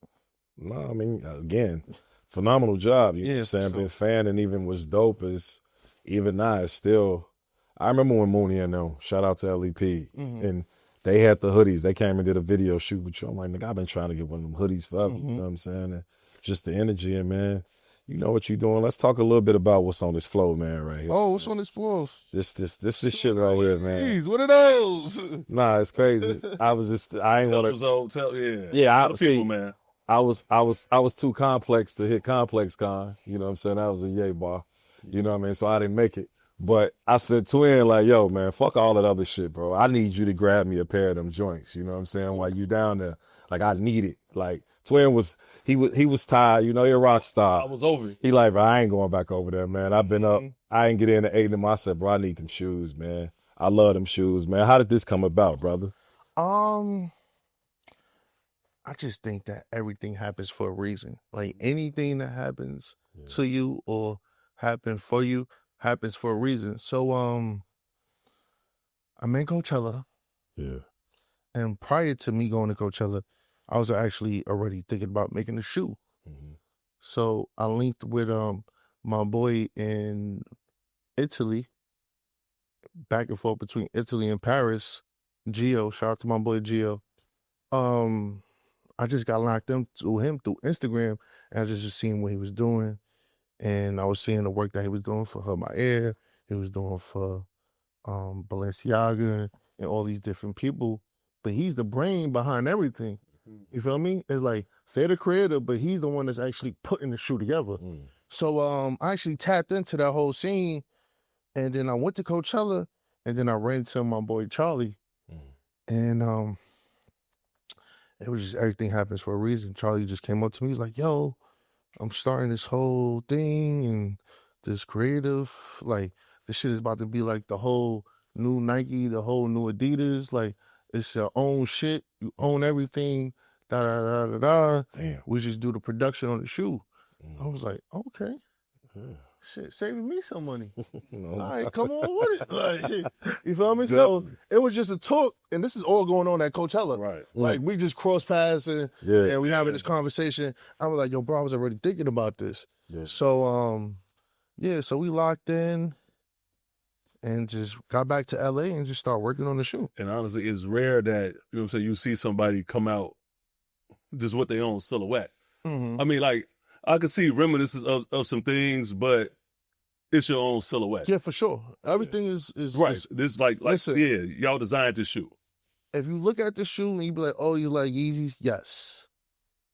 No, I mean, again, phenomenal job. You know what I'm saying? Sure. Been a fan, and even what's dope is, even now, it's still, I remember when Mooney and them, shout out to LEP, and they had the hoodies. They came and did a video shoot with you. I'm like, nigga, I've been trying to get one of them hoodies forever. You know what I'm saying? And just the energy, and man, You know what you're doing. Let's talk a little bit about what's on this floor, man, right here. Oh, what's on this floor? This shit right here, man. Jeez, what are those? Nah, it's crazy. I ain't want to. Yeah, I see, man. I was too complex to hit Complex Con. You know what I'm saying? That was a yay bar. You know what I mean? So I didn't make it. But I said Twin, like, yo, man, fuck all that other shit, bro. I need you to grab me a pair of them joints. You know what I'm saying? While you down there, like, I need it. Like, Twin was tired. You know, he a rock star. I was over it. He like, bro, I ain't going back over there, man. I've been up. I ain't get in at 8 of them. I said, bro, I need them shoes, man. I love them shoes, man. How did this come about, brother? I just think that everything happens for a reason. Like anything that happens to you or happen for you happens for a reason. So I'm in Coachella. Yeah. And prior to me going to Coachella, I was actually already thinking about making a shoe. Mm-hmm. So I linked with my boy in Italy, back and forth between Italy and Paris, Gio. Shout out to my boy Gio. I just got locked into him through Instagram, and I just seeing what he was doing, and I was seeing the work that he was doing for Her My Air, he was doing for Balenciaga and all these different people, but he's the brain behind everything. You feel me? It's like they're the creator, but he's the one that's actually putting the shoe together. So I actually tapped into that whole scene, and then I went to Coachella, and then I ran into my boy Charlie, and it was just everything happens for a reason. Charlie just came up to me. He was like, yo, I'm starting this whole thing and this creative. Like, this shit is about to be like the whole new Nike, the whole new Adidas. Like, it's your own shit. You own everything. Da-da-da-da-da. Damn. We just do the production on the shoe. I was like, okay. Shit, saving me some money. All right, come on with it. Like, you feel me? So it was just a talk, and this is all going on at Coachella. Right. Like, we just cross paths and we having this conversation. I was like, yo, bro, I was already thinking about this. Yeah. So, so we locked in and just got back to LA and just started working on the shoe. And honestly, it's rare that, you know what I'm saying, you see somebody come out just with their own silhouette. Mm-hmm. I mean, like, I could see reminiscences of some things, but it's your own silhouette. Yeah, for sure. Everything is right. Is, this like listen, y'all designed this shoe. If you look at the shoe and you be like, oh, you like Yeezys? Yes.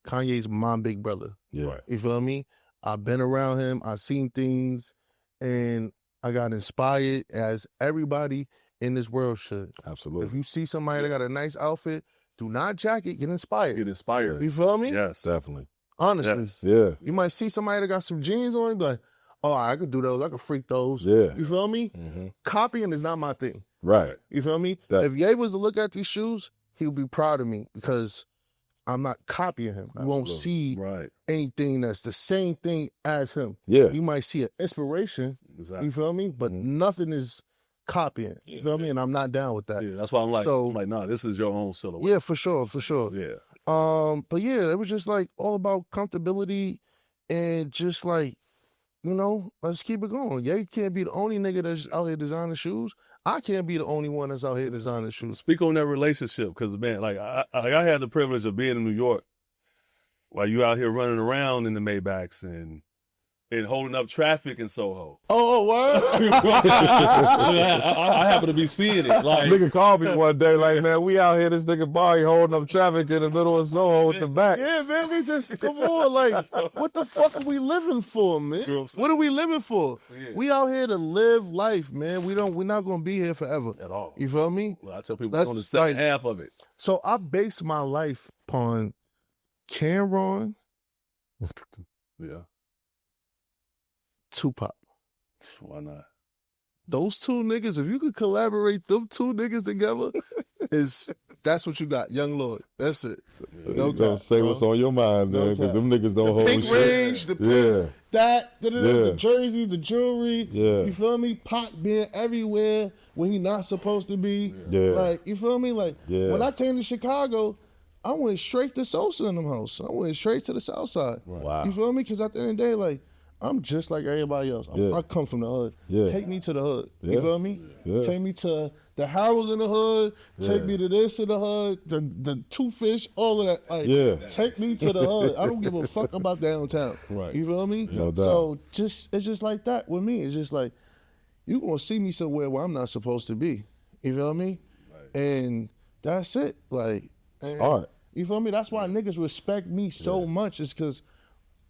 Kanye's my big brother. Yeah. Right. You feel me? I've been around him. I've seen things, and I got inspired, as everybody in this world should. Absolutely. If you see somebody that got a nice outfit, do not jack it. Get inspired. Get inspired. You feel me? Yes. Definitely. Honestly. Yes. Yeah. You might see somebody that got some jeans on and be like, oh, I could do those. I could freak those. Yeah. You feel me? Mm-hmm. Copying is not my thing. Right. You feel me? If Ye was to look at these shoes, he would be proud of me because I'm not copying him. You won't see anything that's the same thing as him. Yeah. You might see an inspiration. Exactly. You feel me? But nothing is copying. You feel me? And I'm not down with that. Yeah, that's why I'm like, nah, this is your own silhouette. Yeah, for sure. Yeah. But yeah, it was just like all about comfortability and just like, you know, let's keep it going. Yeah, you can't be the only nigga that's out here designing shoes. I can't be the only one that's out here designing shoes. Speak on that relationship, because man, like I had the privilege of being in New York while you out here running around in the Maybachs and holding up traffic in Soho. Oh, what? I happen to be seeing it. Like, nigga called me one day, like, man, we out here, this nigga Bari holding up traffic in the middle of Soho with the back. Yeah, man, we just, come on, like, what the fuck are we living for, man? What are we living for? Yeah. We out here to live life, man. We're not gonna be here forever. At all. You feel me? Well, I tell people on the second half of it. So I base my life upon Cameron. Yeah. Tupac. Why not? Those two niggas, if you could collaborate them two niggas together, that's what you got. Young Lord. That's it. No cap, say what's on your mind, man, because them niggas don't hold pink shit. Range, the pink, the jerseys, the jewelry. Yeah. You feel me? Pac being everywhere when he not supposed to be. Yeah. Like, you feel me? Like, when I came to Chicago, I went straight to Sosa in them house. I went straight to the South Side. Wow. You feel me? Because at the end of the day, like, I'm just like everybody else. I come from the hood. Take me to the hood. You feel me? Take me to the Harold's in the hood, take me to this in the hood, the Two Fish, all of that. Like, take me to the hood. I don't give a fuck about downtown. Right. You feel me? No doubt. So it's just like that with me. It's just like, you gonna see me somewhere where I'm not supposed to be. You feel me? Right. And that's it. Like, it's art. You feel me? That's why niggas respect me so much. Is because,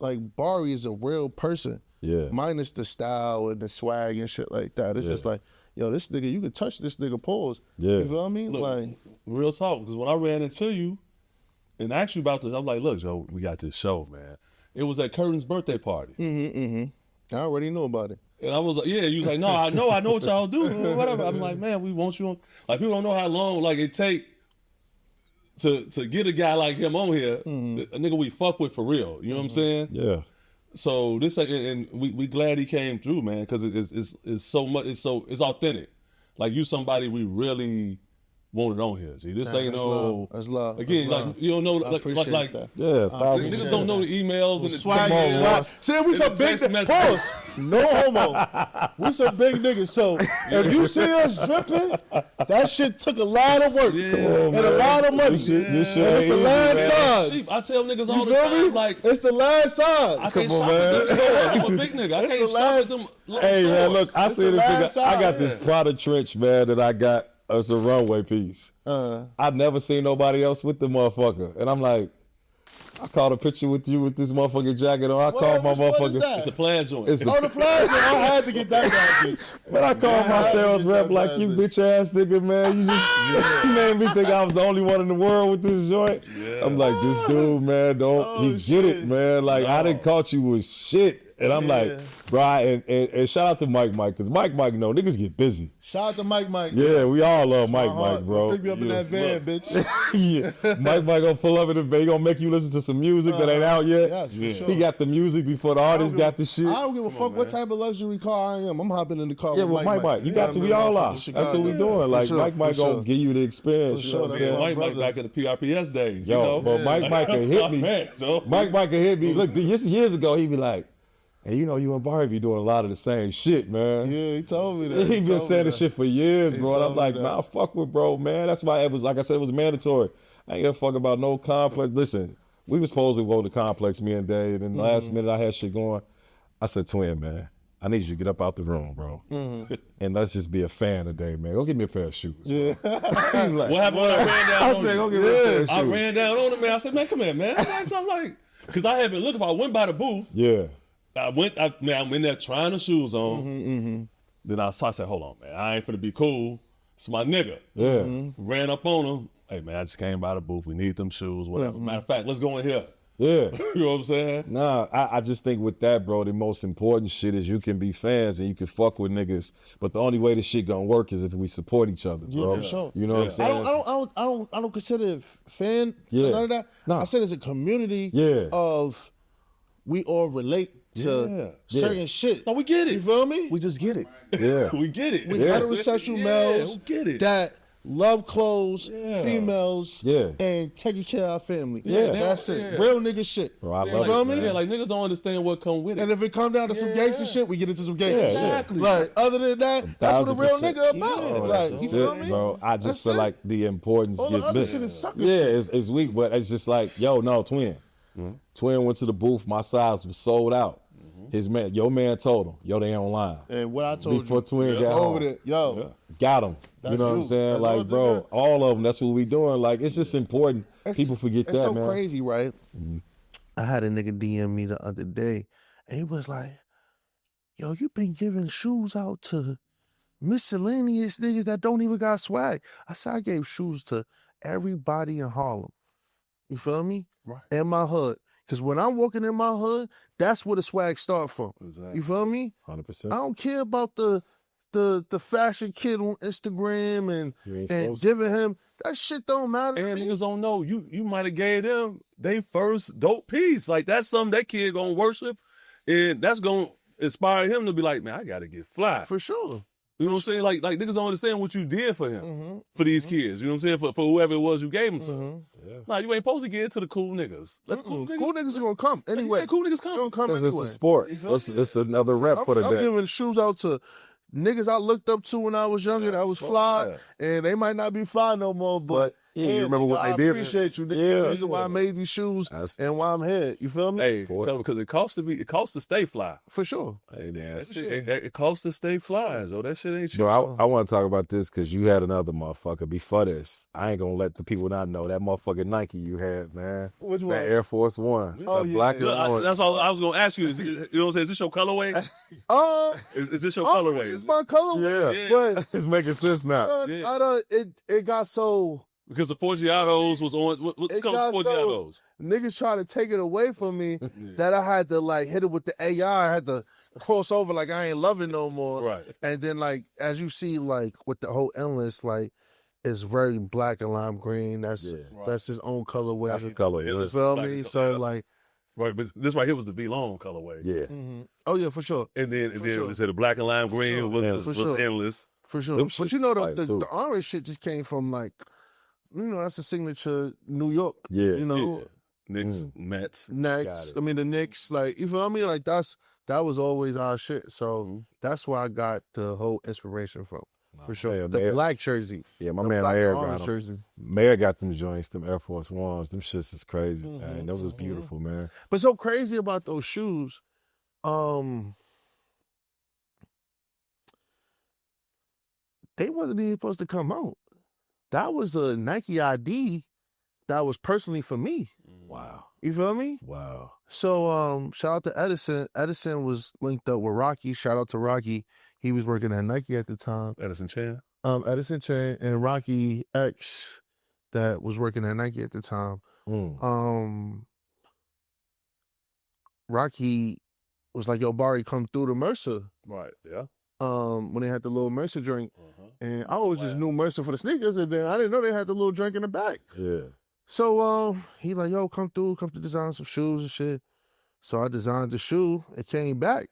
like, Bari is a real person. Yeah. Minus the style and the swag and shit like that. It's just like, yo, this nigga, you can touch this nigga pause. Yeah. You feel me? Look, like, real talk. Because when I ran into you and asked you about this, I'm like, look, Joe, we got this show, man. It was at Curtin's birthday party. I already know about it. And I was like, yeah, you was like, no, I know what y'all do, whatever. I'm like, man, we want you on. Like, people don't know how long, like, it take to get a guy like him on here, a nigga we fuck with for real. You know what I'm saying? Yeah. So this, and we glad he came through, man, because it's so much, it's authentic. Like, you somebody we really wanted on here. See, this ain't no. That's love. Again, that's like, you don't know, like that. niggas don't know the emails and the swag. See, we some big niggas. No homo. We some big niggas. So if you see us dripping, that shit took a lot of work and a lot of money. It's the last size. I tell niggas all the time, like, it's the last size. I can't shop at them stores. I'm a big nigga. I can't shop at them stores. Hey, man, look, I see this nigga. I got this Prada trench, man, that I got. It's a runway piece. I've never seen nobody else with the motherfucker. And I'm like, I caught a picture with you with this motherfucking jacket on. I called my motherfucker. It's a plaid joint. It's the plaid joint. I had to get that guy, bitch. But I called my sales rep like, you bitch ass nigga, man. You just made me think I was the only one in the world with this joint. Yeah. I'm like, this dude, man, get it, man. Like, I done caught you with shit. And I'm like, bro, and shout out to Mike, because Mike, know niggas get busy. Shout out to Mike. Yeah, we all love Mike, bro. Pick me up in that van, bitch. Yeah, Mike gonna pull up in the van. He gonna make you listen to some music that ain't out yet. Yes, for sure. He got the music before the artist got the shit. I don't give a fuck what type of luxury car I am. I'm hopping in the car with Mike. You got to, we all are. That's what we doing. Like, Mike gonna give you the experience. For sure. Mike back at the PRPS days, yo, but Mike can hit me. Mike can hit me. Look, years ago, he be like, hey, you know, you and Bari be doing a lot of the same shit, man. Yeah, he told me that. He been saying this shit for years, bro. And I'm like, nah, fuck with bro, man. That's why it was, like I said, it was mandatory. I ain't gonna fuck about no complex. Listen, we was supposed to go to complex, me and Dave, and last minute I had shit going. I said, Twin, man, I need you to get up out the room, bro. And let's just be a fan today, man. Go get me a pair of shoes. Yeah. Like, what happened when I ran down on him? I said, go get me a pair of shoes. I ran down on him, man. I said, man, come here, man. I'm like, because I had been looking for, I went by the booth. Yeah. I'm in there trying the shoes on. Then I said, hold on, man. I ain't finna be cool. It's my nigga. Yeah. Ran up on him. Hey, man, I just came by the booth. We need them shoes, whatever. Matter of fact, let's go in here. Yeah. You know what I'm saying? Nah, I just think with that, bro, the most important shit is you can be fans and you can fuck with niggas. But the only way this shit gonna work is if we support each other, bro. Yeah, for sure. You know what I'm saying? I don't consider it fan, none of that. No. I said it's a community of we all relate to certain shit. No, we get it. You feel me? We just get it. Yeah. We get it. We heterosexual males we get it. that love clothes, females, and taking care of our family. Yeah. That's it. Real nigga shit. Bro, I you love feel it, me? Yeah, like niggas don't understand what come with it. And if it come down to some gangster shit, we get into some gangster shit. Exactly. Like, other than that, that's what a real nigga about. Yeah, like, you feel me? Bro, I just feel like the importance all gets the other missed. shit is sucker it's weak, but it's just like, yo, no, Twin. Twin went to the booth, my size was sold out. Your man told him, yo, they online. And what I told before Twin got over there, got him. You know what I'm saying? That's like, bro, all of them, that's what we doing. Like, it's just important. People forget that, man. It's so crazy, right? I had a nigga DM me the other day, and he was like, yo, you been giving shoes out to miscellaneous niggas that don't even got swag. I said, I gave shoes to everybody in Harlem. You feel me? Right. In my hood. Because when I'm walking in my hood, that's where the swag start from. Exactly. You feel me? 100%. I don't care about the fashion kid on Instagram and giving him, that shit don't matter. And niggas don't know. You might have gave them they first dope piece. Like, that's something that kid gonna worship, and that's gonna inspire him to be like, man, I gotta get fly. For sure. You know what I'm saying? Like niggas don't understand what you did for him, for these kids. You know what I'm saying? For whoever it was you gave them to. Nah, you ain't supposed to get it to the cool niggas. Let the cool niggas are gonna come anyway. Cool niggas come. They're gonna come Because anyway. it's a sport. It's another rep for the day. I'm giving shoes out to niggas I looked up to when I was younger that was fly, and they might not be fly no more, but you remember what they did. I appreciate you. The reason why I made these shoes and why I'm here. You feel me? Hey, tell them because it costs to stay fly. For sure. Hey, man, it costs to stay fly. So that shit ain't cheap. No, I want to talk about this because you had another motherfucker before this. I ain't gonna let the people not know that motherfucking Nike you had, man. Which one? That Air Force One. Oh, yeah. Black that's all I was gonna ask you. You know what I'm saying? Is this your colorway? Is this your colorway? It's my colorway. Yeah. But it's making sense now. It got so. Because the Forgiatos was on. What color Forgiatos? Niggas try to take it away from me that I had to like hit it with the AI. I had to cross over like I ain't love it no more. Right. And then like as you see like with the whole endless like it's very black and lime green. That's his own colorway. That's the color. You feel me? So like. Right, but this right here was the Vlone colorway. Yeah. Mm-hmm. Oh yeah, for sure. And then they said the black and lime green was endless. For sure. But you know the orange shit just came from like. You know, that's a signature New York. Yeah. You know? Knicks, Mets. I mean, the Knicks, like, you feel me? Like, that was always our shit. So that's where I got the whole inspiration from. For sure. Yeah, the black jersey. Yeah, my man Mayor got jersey. Mayor got them joints, them Air Force Ones. Them shits is crazy, man. Those was beautiful, man. But so crazy about those shoes, they wasn't even supposed to come out. That was a Nike ID that was personally for me. Wow. You feel me? Wow. So shout out to Edison. Edison was linked up with Rocky. Shout out to Rocky. He was working at Nike at the time. Edison Chan? Edison Chan and Rocky X that was working at Nike at the time. Rocky was like, yo, Bari, come through to Mercer. Right, yeah. When they had the little Mercer drink. And I always just knew Mercer for the sneakers, and then I didn't know they had the little drink in the back. Yeah. So he like, yo, come to design some shoes and shit. So I designed the shoe. It came back,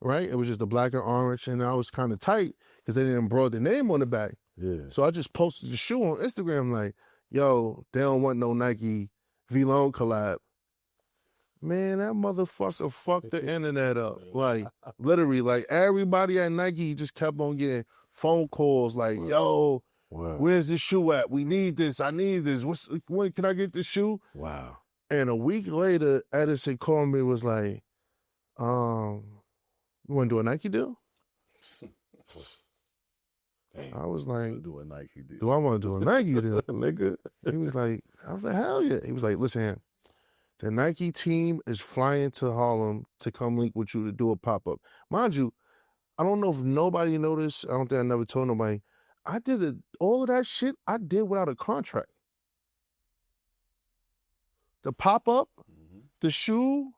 right? It was just the black and orange, and I was kind of tight because they didn't embroider the name on the back. Yeah. So I just posted the shoe on Instagram like, yo, they don't want no Nike Vlone collab. Man, that motherfucker fucked the internet up. Like, literally, like, everybody at Nike just kept on getting phone calls like, yo, where's this shoe at? We need this. I need this. When can I get this shoe? Wow. And a week later, Edison called me and was like, you want to do a Nike deal? I was like, do a Nike deal. Do I want to do a Nike deal? Nigga. He was like, I was like, hell yeah. He was like, listen here. The Nike team is flying to Harlem to come link with you to do a pop-up. Mind you, I don't know if nobody noticed. I don't think I never told nobody. I did all of that shit I did without a contract. The pop-up, the shoe,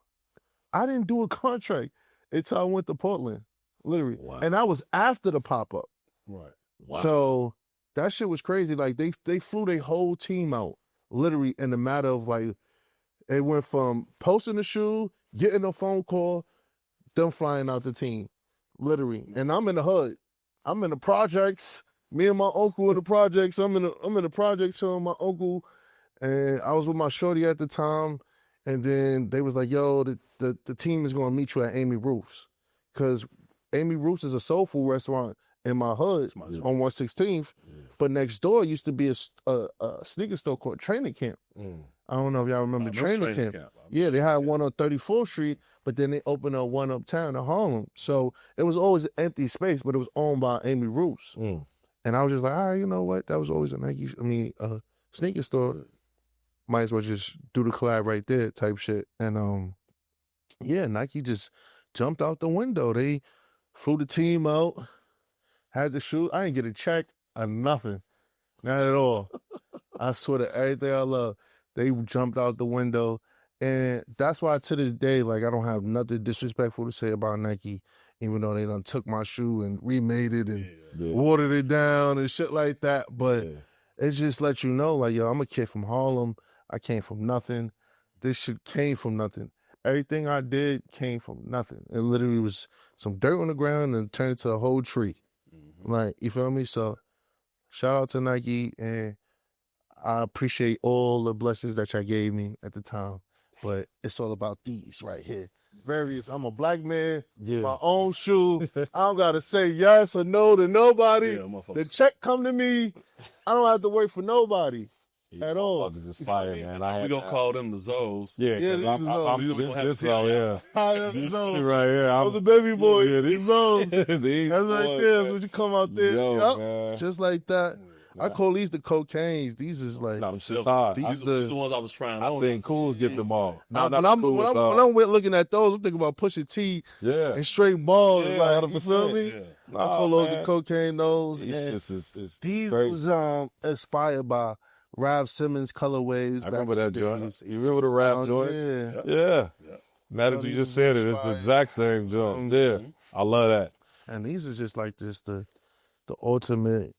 I didn't do a contract until I went to Portland, literally. Wow. And that was after the pop-up. Right. Wow. So that shit was crazy. Like, they flew their whole team out, literally, in a matter of, like, it went from posting the shoe, getting a phone call, them flying out the team, literally. And I'm in the hood. I'm in the projects. Me and my uncle in the projects. I'm in the projects showing my uncle, and I was with my shorty at the time. And then they was like, "Yo, the team is gonna meet you at Amy Roof's, cause Amy Roof's is a soul food restaurant in my hood on 116th. But next door used to be a sneaker store called Training Camp. I don't know if y'all remember Training Camp. Yeah, they had one on 34th Street, but then they opened up one uptown in Harlem. So it was always an empty space, but it was owned by Amy Roof's. And I was just like, all right, you know what? That was always a sneaker store. Might as well just do the collab right there type shit. And yeah, Nike just jumped out the window. They flew the team out, had the shoe. I didn't get a check or nothing. Not at all. I swear to everything I love. They jumped out the window. And that's why to this day, like, I don't have nothing disrespectful to say about Nike, even though they done took my shoe and remade it and watered it down and shit like that. But it just lets you know, like, yo, I'm a kid from Harlem. I came from nothing. This shit came from nothing. Everything I did came from nothing. It literally was some dirt on the ground and turned into a whole tree. Like, you feel me? So shout out to Nike, and I appreciate all the blessings that y'all gave me at the time. But it's all about these right here. I'm a black man, my own shoe. I don't gotta say yes or no to nobody. The check come to me. I don't have to wait for nobody at all. This is fire, man. We gonna call them the Zoes. Yeah, this is this right here. This right here. I'm the baby boys. Yeah, these zones. These That's right boys, there. man. So you come out there. Yo, man. Just like that. I call these the cocaines. These is like them shit's hard. These are the ones I was trying. I seen Cools get them all. When I'm looking at those, I'm thinking about Pusha T and straight balls. Yeah, like, 100%. you feel me? Yeah. I call those the cocaine nose. These was inspired by Raf Simons colorways. I remember that joint. You remember the Raf joints? Yeah. Now that you just said it, it's the exact same joint. Yeah. I love that. And these are just like this, the ultimate,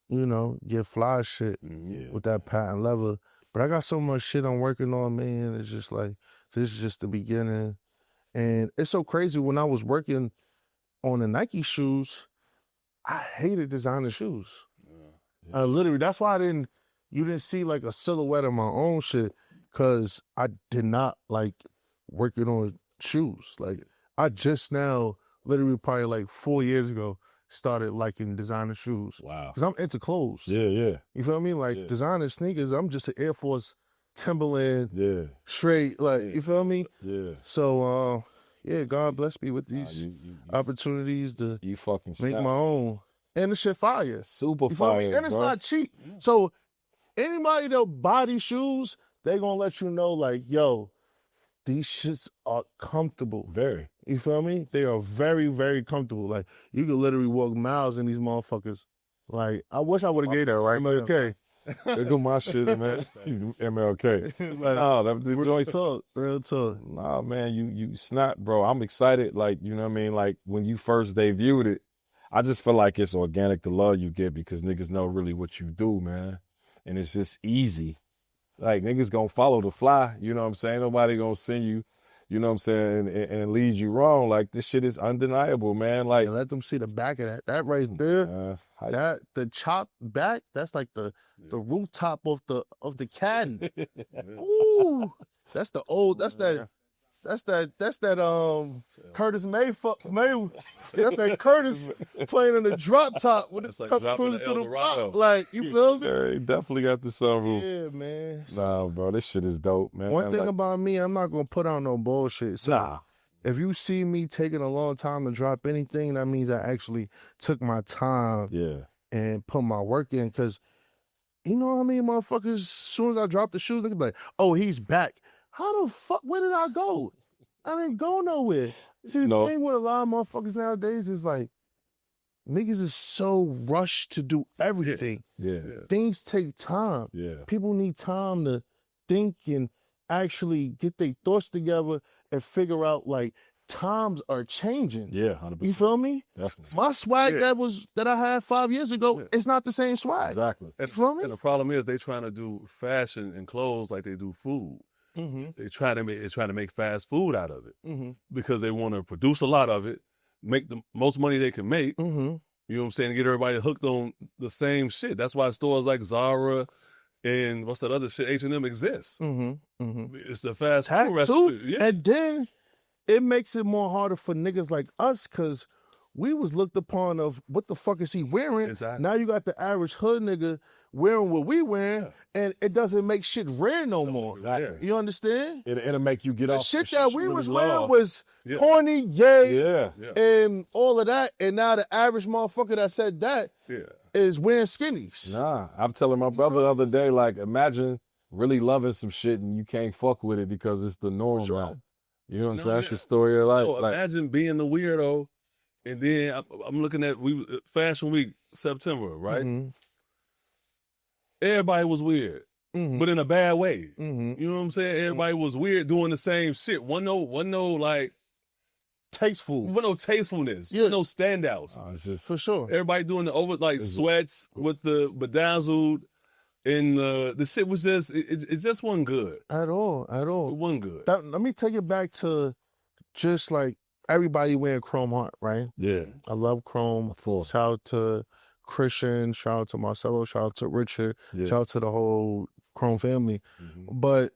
get fly shit with that patent leather. But I got so much shit I'm working on, man. It's just like, this is just the beginning. And it's so crazy. When I was working on the Nike shoes, I hated designer shoes. Literally, that's why you didn't see like a silhouette of my own shit, because I did not like working on shoes. Like, I just now, literally probably like 4 years ago, started liking designer shoes. Wow. Because I'm into clothes. Yeah. You feel me? Like, designer sneakers, I'm just an Air Force Timberland, straight, like, you feel me? Yeah. So, God bless me with these opportunities to make my own. And the shit fire. Super you fire, And it's not cheap. So, anybody that buy these shoes, they gonna let you know, like, yo, these shits are comfortable. Very. You feel me? They are very, very comfortable. Like, you could literally walk miles in these motherfuckers. Like, I wish I would have gave that, right? MLK. Look at my shit, man. MLK. Like, no, that the joint. Real talk. Nah, man, you snap, bro. I'm excited. Like, you know what I mean? Like, when you first debuted it, I just feel like it's organic, the love you get, because niggas know really what you do, man. And it's just easy. Like, niggas gonna follow the fly, you know what I'm saying? Nobody gonna send you, you know what I'm saying, and lead you wrong. Like, this shit is undeniable, man. Like, let them see the back of that. That right there, the chop back, that's like the rooftop of the caddy. Ooh, that's the old, that's that Curtis May. That's that Curtis playing in the drop top with it's the like cup cruising through the Eldorado. block. Like, you feel me? yeah, he definitely got the sunroof. Yeah, man. Nah, bro, this shit is dope, man. One thing about me, I'm not gonna put out no bullshit. So nah. if you see me taking a long time to drop anything, that means I actually took my time and put my work in. Because you know how many motherfuckers, as soon as I drop the shoes, they be like, oh, he's back. How the fuck, where did I go? I didn't go nowhere. See, the thing with a lot of motherfuckers nowadays is like, niggas is so rushed to do everything. Yeah. Things take time. Yeah. People need time to think and actually get their thoughts together and figure out, like, times are changing. Yeah, 100%. You feel me? Definitely. My swag that I had 5 years ago, it's not the same swag. Exactly. You feel me? And the problem is they trying to do fashion and clothes like they do food. They try to make fast food out of it because they want to produce a lot of it, make the most money they can make. You know what I'm saying? Get everybody hooked on the same shit. That's why stores like Zara and what's that other shit, H&M exists. It's the fast food recipe. Yeah. And then it makes it more harder for niggas like us, because we was looked upon of what the fuck is he wearing? Exactly. Now you got the average hood nigga wearing what we wearing, and it doesn't make shit rare no more. Exactly. You understand? It'll make you get the off shit the that shit we you was really wearing love. was corny, yay, Yeah. and all of that. And now the average motherfucker that said that is wearing skinnies. Nah, I'm telling my brother the other day, like, imagine really loving some shit and you can't fuck with it because it's the norm now. You know what I'm saying? That's the story of life. So imagine being the weirdo, and then I'm looking at Fashion Week September, right? Everybody was weird, but in a bad way. You know what I'm saying? Everybody was weird doing the same shit. Wasn't no like tasteful. Wasn't no tastefulness. Wasn't no standouts. It's just, for sure. Everybody doing the sweats with the bedazzled. And the shit was just, it just wasn't good. At all. It wasn't good. Let me take it back to just like everybody wearing Chrome Heart, right? Yeah. I love Chrome. Shout out to Christian, shout out to Marcelo, shout out to Richard, shout out to the whole Chrome family. But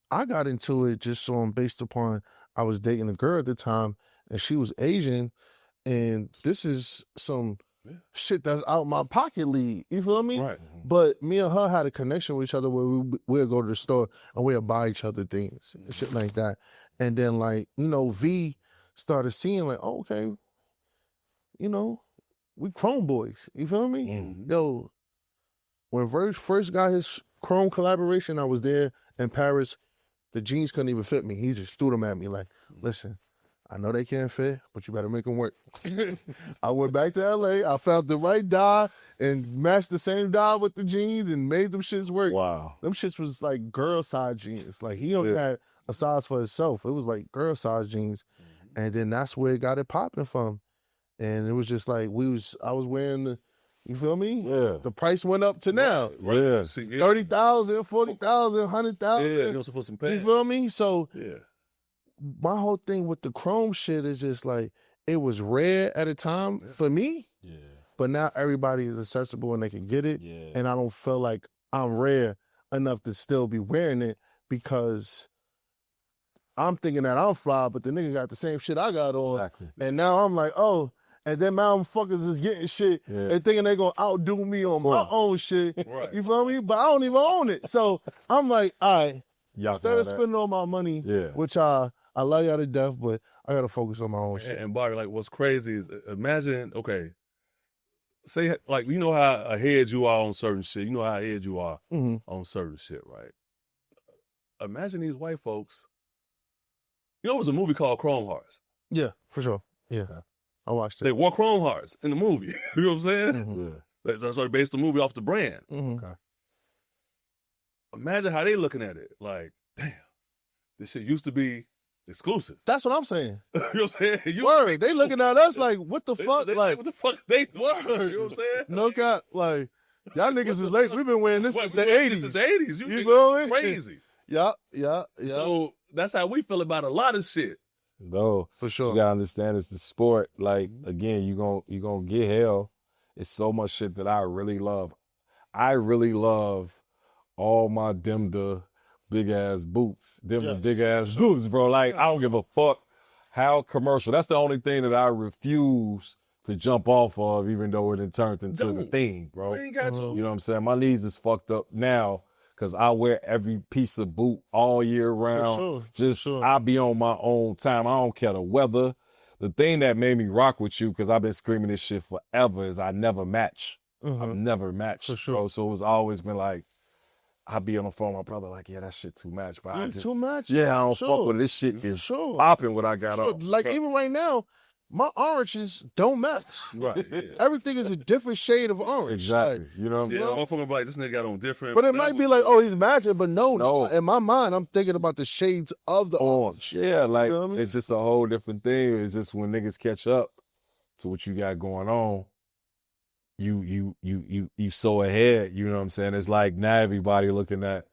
I got into it just based upon, I was dating a girl at the time, and she was Asian, and this is some shit that's out my pocket league. You feel me? Right. But me and her had a connection with each other where we'd go to the store and we'd buy each other things and shit like that. And then, like, you know, V started seeing, like, oh, okay, you know, we Chrome boys. You feel me? Mm-hmm. Yo, when Virg first got his Chrome collaboration, I was there in Paris. The jeans couldn't even fit me. He just threw them at me like, listen, I know they can't fit, but you better make them work. I went back to LA. I found the right dye and matched the same dye with the jeans and made them shits work. Wow. Them shits was like girl size jeans. Like he only had a size for himself. It was like girl size jeans. And then that's where it got it popping from. And it was just like I was wearing the, you feel me? Yeah. The price went up to now. Right. Yeah. 30,000, 40,000, 100,000. Yeah, you know, for some pants. You feel me? So Yeah. my whole thing with the Chrome shit is just like, it was rare at a time for me, but now everybody is accessible and they can get it. Yeah. And I don't feel like I'm rare enough to still be wearing it because I'm thinking that I'm fly, but the nigga got the same shit I got on. Exactly. And now I'm like, oh, and then my motherfuckers is getting shit and thinking they gonna outdo me on my own shit. Right. You feel me? But I don't even own it. So I'm like, all right, instead of spending all my money, which I love y'all to death, but I gotta focus on my own shit. And Bari, like, what's crazy is, imagine, okay, say, like, you know how ahead you are on certain shit. You know how ahead you are on certain shit, right? Imagine these white folks. You know, it was a movie called Chrome Hearts. Yeah, for sure. Yeah, I watched it. They wore Chrome Hearts in the movie. You know what I'm saying? That's why they based the movie off the brand. Okay. Imagine how they looking at it. Like, damn, this shit used to be exclusive. That's what I'm saying. You know what I'm saying? Word, they looking at us like, what the fuck? They, like, what the fuck they doing? Word. You know what I'm saying? No cap, like, y'all niggas is late. We've been wearing this since the 80s. Since the 80s. You feel me? Crazy. Yeah. So that's how we feel about a lot of shit. No, for sure. You gotta understand it's the sport. Like, again, you gonna get hell. It's so much shit that I really love. I really love all my Demda big ass boots. Demda big ass boots, bro. Like, I don't give a fuck how commercial. That's the only thing that I refuse to jump off of, even though it turned into the thing, bro. We ain't got to. You know what I'm saying? My knees is fucked up now. Cause I wear every piece of boot all year round. For sure. I be on my own time. I don't care the weather. The thing that made me rock with you, cause I've been screaming this shit forever, is I never match. I've never matched, for sure. Bro. So it's always been like, I be on the phone with my brother, like, yeah, that shit too much. But I just, too much? Yeah, I don't fuck with it. This shit is popping what I got on. Like, even right now, my oranges don't match. Right. Yeah. Everything is a different shade of orange. Exactly. Like, you know what I'm saying? Motherfucker like, this nigga got on different. But it might be like, oh, he's matching, but no. In my mind, I'm thinking about the shades of the orange. Yeah, like, you know what I mean? It's just a whole different thing. It's just when niggas catch up to what you got going on, you so ahead, you know what I'm saying? It's like now everybody looking at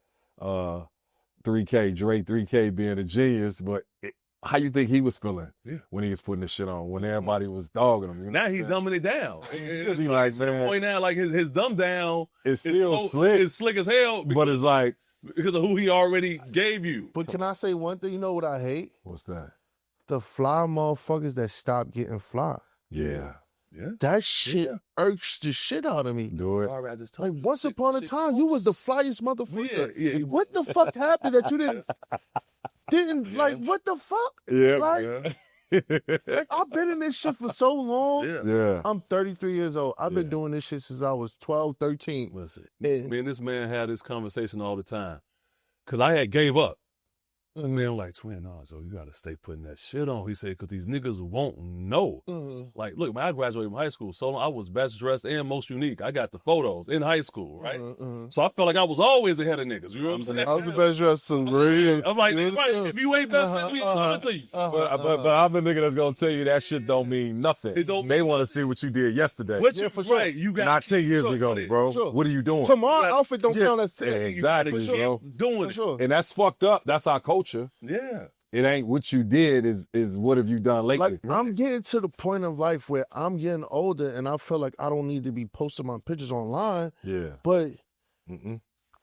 3K, Dre 3K being a genius, but how you think he was feeling when he was putting this shit on, when everybody was dogging him? You know now he's dumbing it down. He like, man, point now, like his dumb down is still slick. It's slick as hell. But it's like, because of who he already gave you. But can I say one thing? You know what I hate? What's that? The fly motherfuckers that stop getting fly. Yeah. That shit irks the shit out of me. Do it. Like, once upon a time, you was the flyest motherfucker. Yeah. What the fuck happened that you didn't like, what the fuck? Yeah. Like, I've been in this shit for so long. Yeah. I'm 33 years old. I've been doing this shit since I was 12, 13. Listen, me and this man had this conversation all the time. Because I had gave up. And man, I'm like, twin, no, so you got to stay putting that shit on. He said, because these niggas won't know. Like, look, man, I graduated from high school, so I was best dressed and most unique. I got the photos in high school, right? So I felt like I was always ahead of niggas. You know what I'm saying? I was the best dressed, so great. I'm like, right, if you ain't best dressed, we ain't talking to you. But I'm the nigga that's going to tell you that shit don't mean nothing. They want to see what you did yesterday. For sure. Right, you got not 10 years ago, bro. Sure. What are you doing? Tomorrow outfit don't sound as exactly, bro. Doing it. And that's fucked up. That's our culture. Yeah. It ain't what you did, is what have you done lately? Like, I'm getting to the point of life where I'm getting older and I feel like I don't need to be posting my pictures online. Yeah. But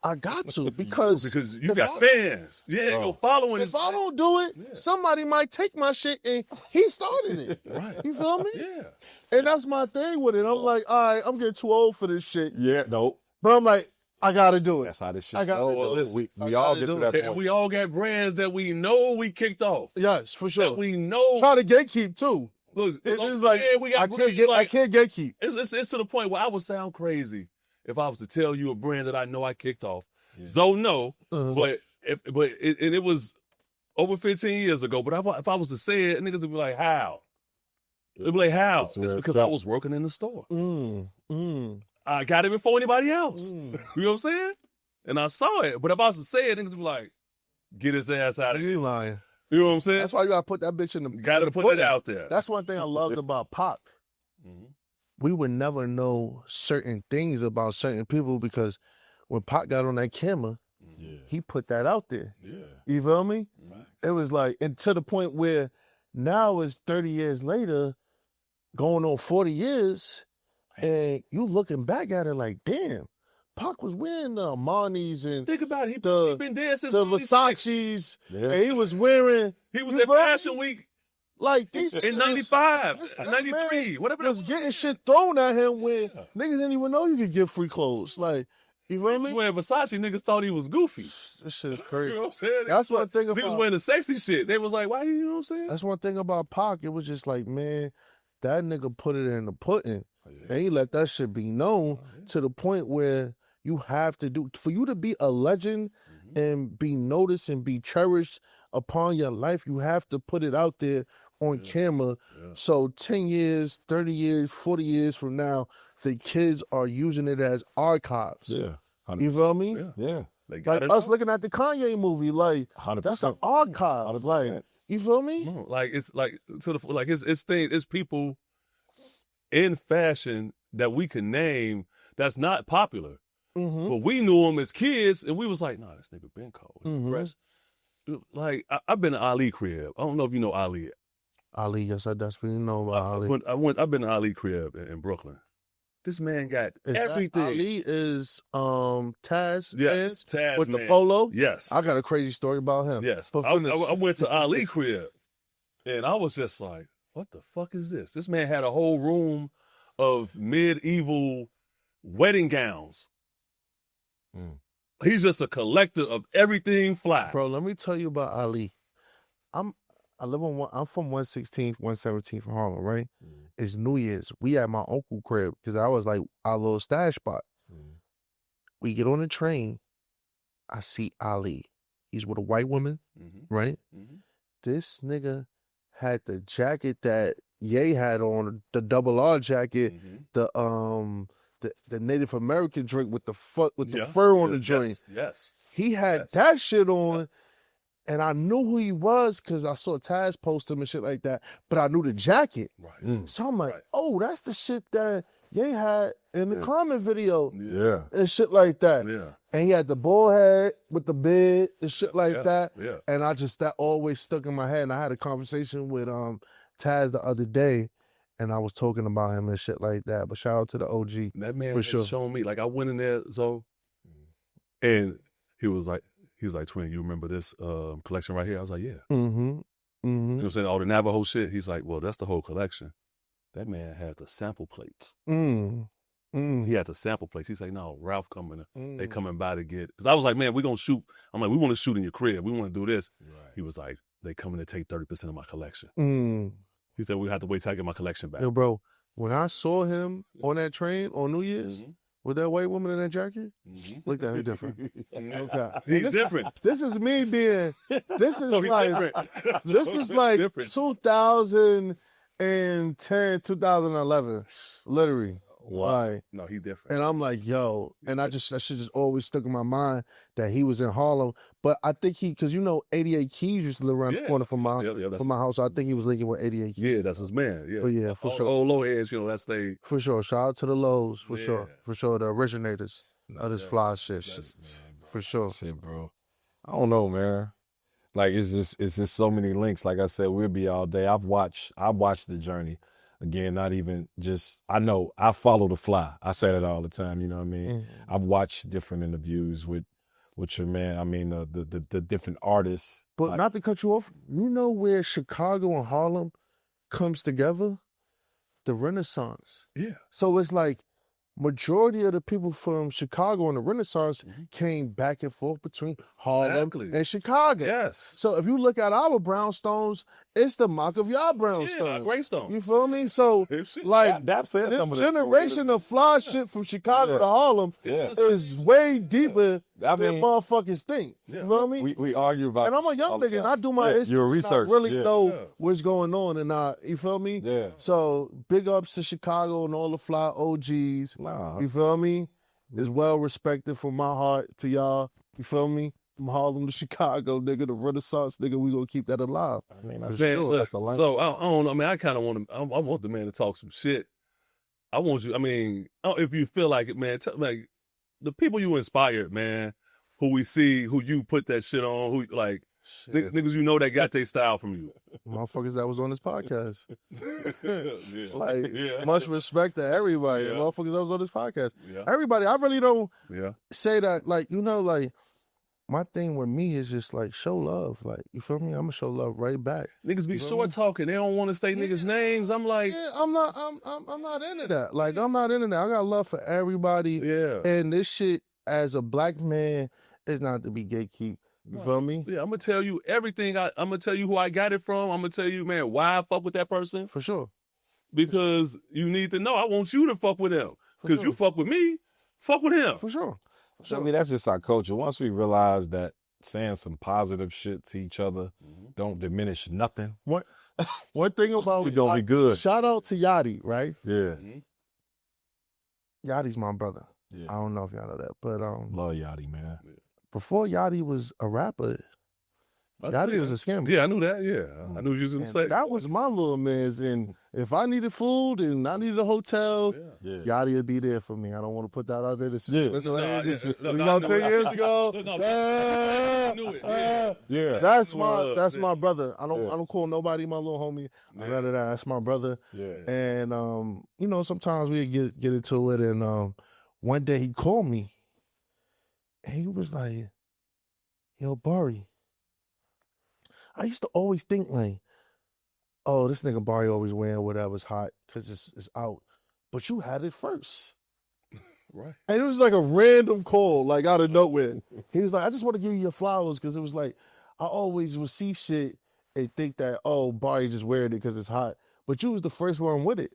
I got to because you got fans. Yeah, you're following. If I don't do it, somebody might take my shit and he started it. Right. You feel me? Yeah. And that's my thing with it. I'm like, all right, I'm getting too old for this shit. Yeah, no. But I'm like, I gotta do it. That's how this shit. I gotta do it. We all get to that point. And we all got brands that we know we kicked off. Yes, for sure. That we know. Try to gatekeep too. Look, it's like I can't gatekeep. It's to the point where I would sound crazy if I was to tell you a brand that I know I kicked off. Zoe, no, but it was over 15 years ago. But if I was to say it, niggas would be like, how? They'd be like, how? It's because I was working in the store. I got it before anybody else. You know what I'm saying? And I saw it. But if I was to say it, niggas would be like, get his ass out of here. You lying. You know what I'm saying? That's why you gotta put that bitch in the. Gotta put it out there. That's one thing I loved about Pac. We would never know certain things about certain people because when Pac got on that camera, he put that out there. Yeah. You feel me? Nice. It was like, and to the point where now it's 30 years later, going on 40 years, and you looking back at it like, damn, Pac was wearing the Armani's and think about it. He been there since the Versace's, and he was wearing. He was at Fashion Week. Like these in 95, 93, whatever. Was getting shit thrown at him when niggas didn't even know you could get free clothes. Like, you feel me? He was wearing Versace, niggas thought he was goofy. This shit is crazy. You know what I'm saying? That's one thing about. He was wearing the sexy shit. They was like, why? You know what I'm saying? That's one thing about Pac. It was just like, man, that nigga put it in the pudding, and he let that shit be known to the point where you have to do for you to be a legend and be noticed and be cherished upon your life. You have to put it out there on camera. So 10 years, 30 years, 40 years from now, the kids are using it as archives. Yeah. 100%. You feel me? Yeah. Like us looking at the Kanye movie, like 100%. That's an archive. 100%. Like, you feel me? No, like it's like to the like it's people in fashion that we can name that's not popular. But we knew them as kids and we was like, nah, this nigga been cold. Fresh. Like I've been to Ali crib. I don't know if you know Ali. Ali, yes, I definitely know about Ali. I've been to Ali crib in Brooklyn. This man got everything. Ali is Taz. Yes, Taz with man. the polo. Yes, I got a crazy story about him. Yes, but I went to Ali crib, and I was just like, "What the fuck is this?" This man had a whole room of medieval wedding gowns. He's just a collector of everything fly. Bro, let me tell you about Ali. I'm from 116th, 117th from Harlem, right? It's New Year's. We at my uncle crib because I was like our little stash spot. We get on the train. I see Ali. He's with a white woman, right? This nigga had the jacket that Ye had on, the double R jacket, the Native American drink with the fur on the joint. Yes. He had that shit on. And I knew who he was because I saw Taz post him and shit like that. But I knew the jacket. Right. So I'm like, oh, that's the shit that Ye had in the Common video. Yeah. And shit like that. Yeah. And he had the ball head with the beard and shit like that. Yeah. And that always stuck in my head. And I had a conversation with Taz the other day. And I was talking about him and shit like that. But shout out to the OG. That man was showing me. Like, I went in there, and he was like, Twin, you remember this collection right here? I was like, yeah. You know what I'm saying? All the Navajo shit. He's like, well, that's the whole collection. That man had the sample plates. He had the sample plates. He's like, no, Ralph coming. They coming by to get. Because I was like, man, we're going to shoot. I'm like, we want to shoot in your crib. We want to do this. Right. He was like, they coming to take 30% of my collection. He said, we have to wait till I get my collection back. Yo, bro, when I saw him on that train on New Year's, with that white woman in that jacket, look at him different. Okay. He's different. This is me being. This is like. This is like 2010, 2011, literally. Wow. Like, no, he different. And I'm like, yo, and that shit just always stuck in my mind that he was in Harlem. But I think because 88 Keys used to live around the corner from my house. So I think he was linking with 88 Keys. Yeah, that's his man. Yeah, but yeah, for sure. Old low heads, that's they. For sure. Shout out to the Lows, for sure. For sure, the originators of this fly shit. For sure. That's it, bro. I don't know, man. Like it's just so many links. Like I said, we'll be all day. I've watched the journey. Again, not even just, I follow the fly. I say that all the time, you know what I mean? I've watched different interviews with with your man. I mean, the different artists. But like, not to cut you off, you know where Chicago and Harlem comes together? The Renaissance. Yeah. So it's like majority of the people from Chicago and the Renaissance came back and forth between Harlem and Chicago. Yes. So if you look at our brownstones, it's the Machiavelli brownstones. Yeah, Greystone. You feel me? So like Dap said this some of generation of fly shit from Chicago to Harlem is way deeper than motherfuckers think. You feel me? We argue about, and I'm a young nigga and I do my history. Your research. I really know what's going on and you feel me? Yeah. So big ups to Chicago and all the fly OGs. You feel me? It's well respected from my heart to y'all. You feel me? From Harlem to Chicago, nigga, the Renaissance, nigga, we gonna keep that alive. I mean, Look, so I don't know. I mean, I kind of want to. I want the man to talk some shit. I want you. I mean, if you feel like it, man. Like the people you inspired, man. Who we see, who you put that shit on, who like niggas you know that got their style from you. Motherfuckers that was on this podcast. Much respect to everybody. Motherfuckers that was on this podcast. Everybody, I really don't say that, like, you know, like, my thing with me is just like show love. Like, you feel me? I'm gonna show love right back. Niggas be short talking. They don't want to say niggas' names. I'm like, I'm not into that. Like, I'm not into that. I got love for everybody. Yeah. And this shit, as a black man, is not to be gatekeep. You feel me? Yeah, I'm gonna tell you everything. I'm gonna tell you who I got it from. I'm gonna tell you, man, why I fuck with that person. For sure. Because you need to know. I want you to fuck with him. Because you fuck with me, fuck with him. For sure. I mean, that's just our culture. Once we realize that saying some positive shit to each other don't diminish nothing. One thing about we gonna be good. Shout out to Yachty, right? Yeah. Yachty's my brother. Yeah. I don't know if y'all know that, but love Yachty, man. Before Yachty was a rapper, Yachty was a scammer. Yeah, I knew that. Yeah, I knew what you was gonna say. That was my little man's. And if I needed food and I needed a hotel, Yachty would be there for me. I don't want to put that out there. This is 10 years ago. That's my brother. I don't call nobody my little homie. None of that. That's my brother. Yeah. And you know, sometimes we get into it. And one day he called me, and he was like, "Yo, Bari." I used to always think like, oh, this nigga Bari always wearing whatever's hot because it's out. But you had it first. Right. And it was like a random call, like out of nowhere. He was like, I just want to give you your flowers because it was like, I always would see shit and think that, oh, Bari just wearing it because it's hot. But you was the first one with it.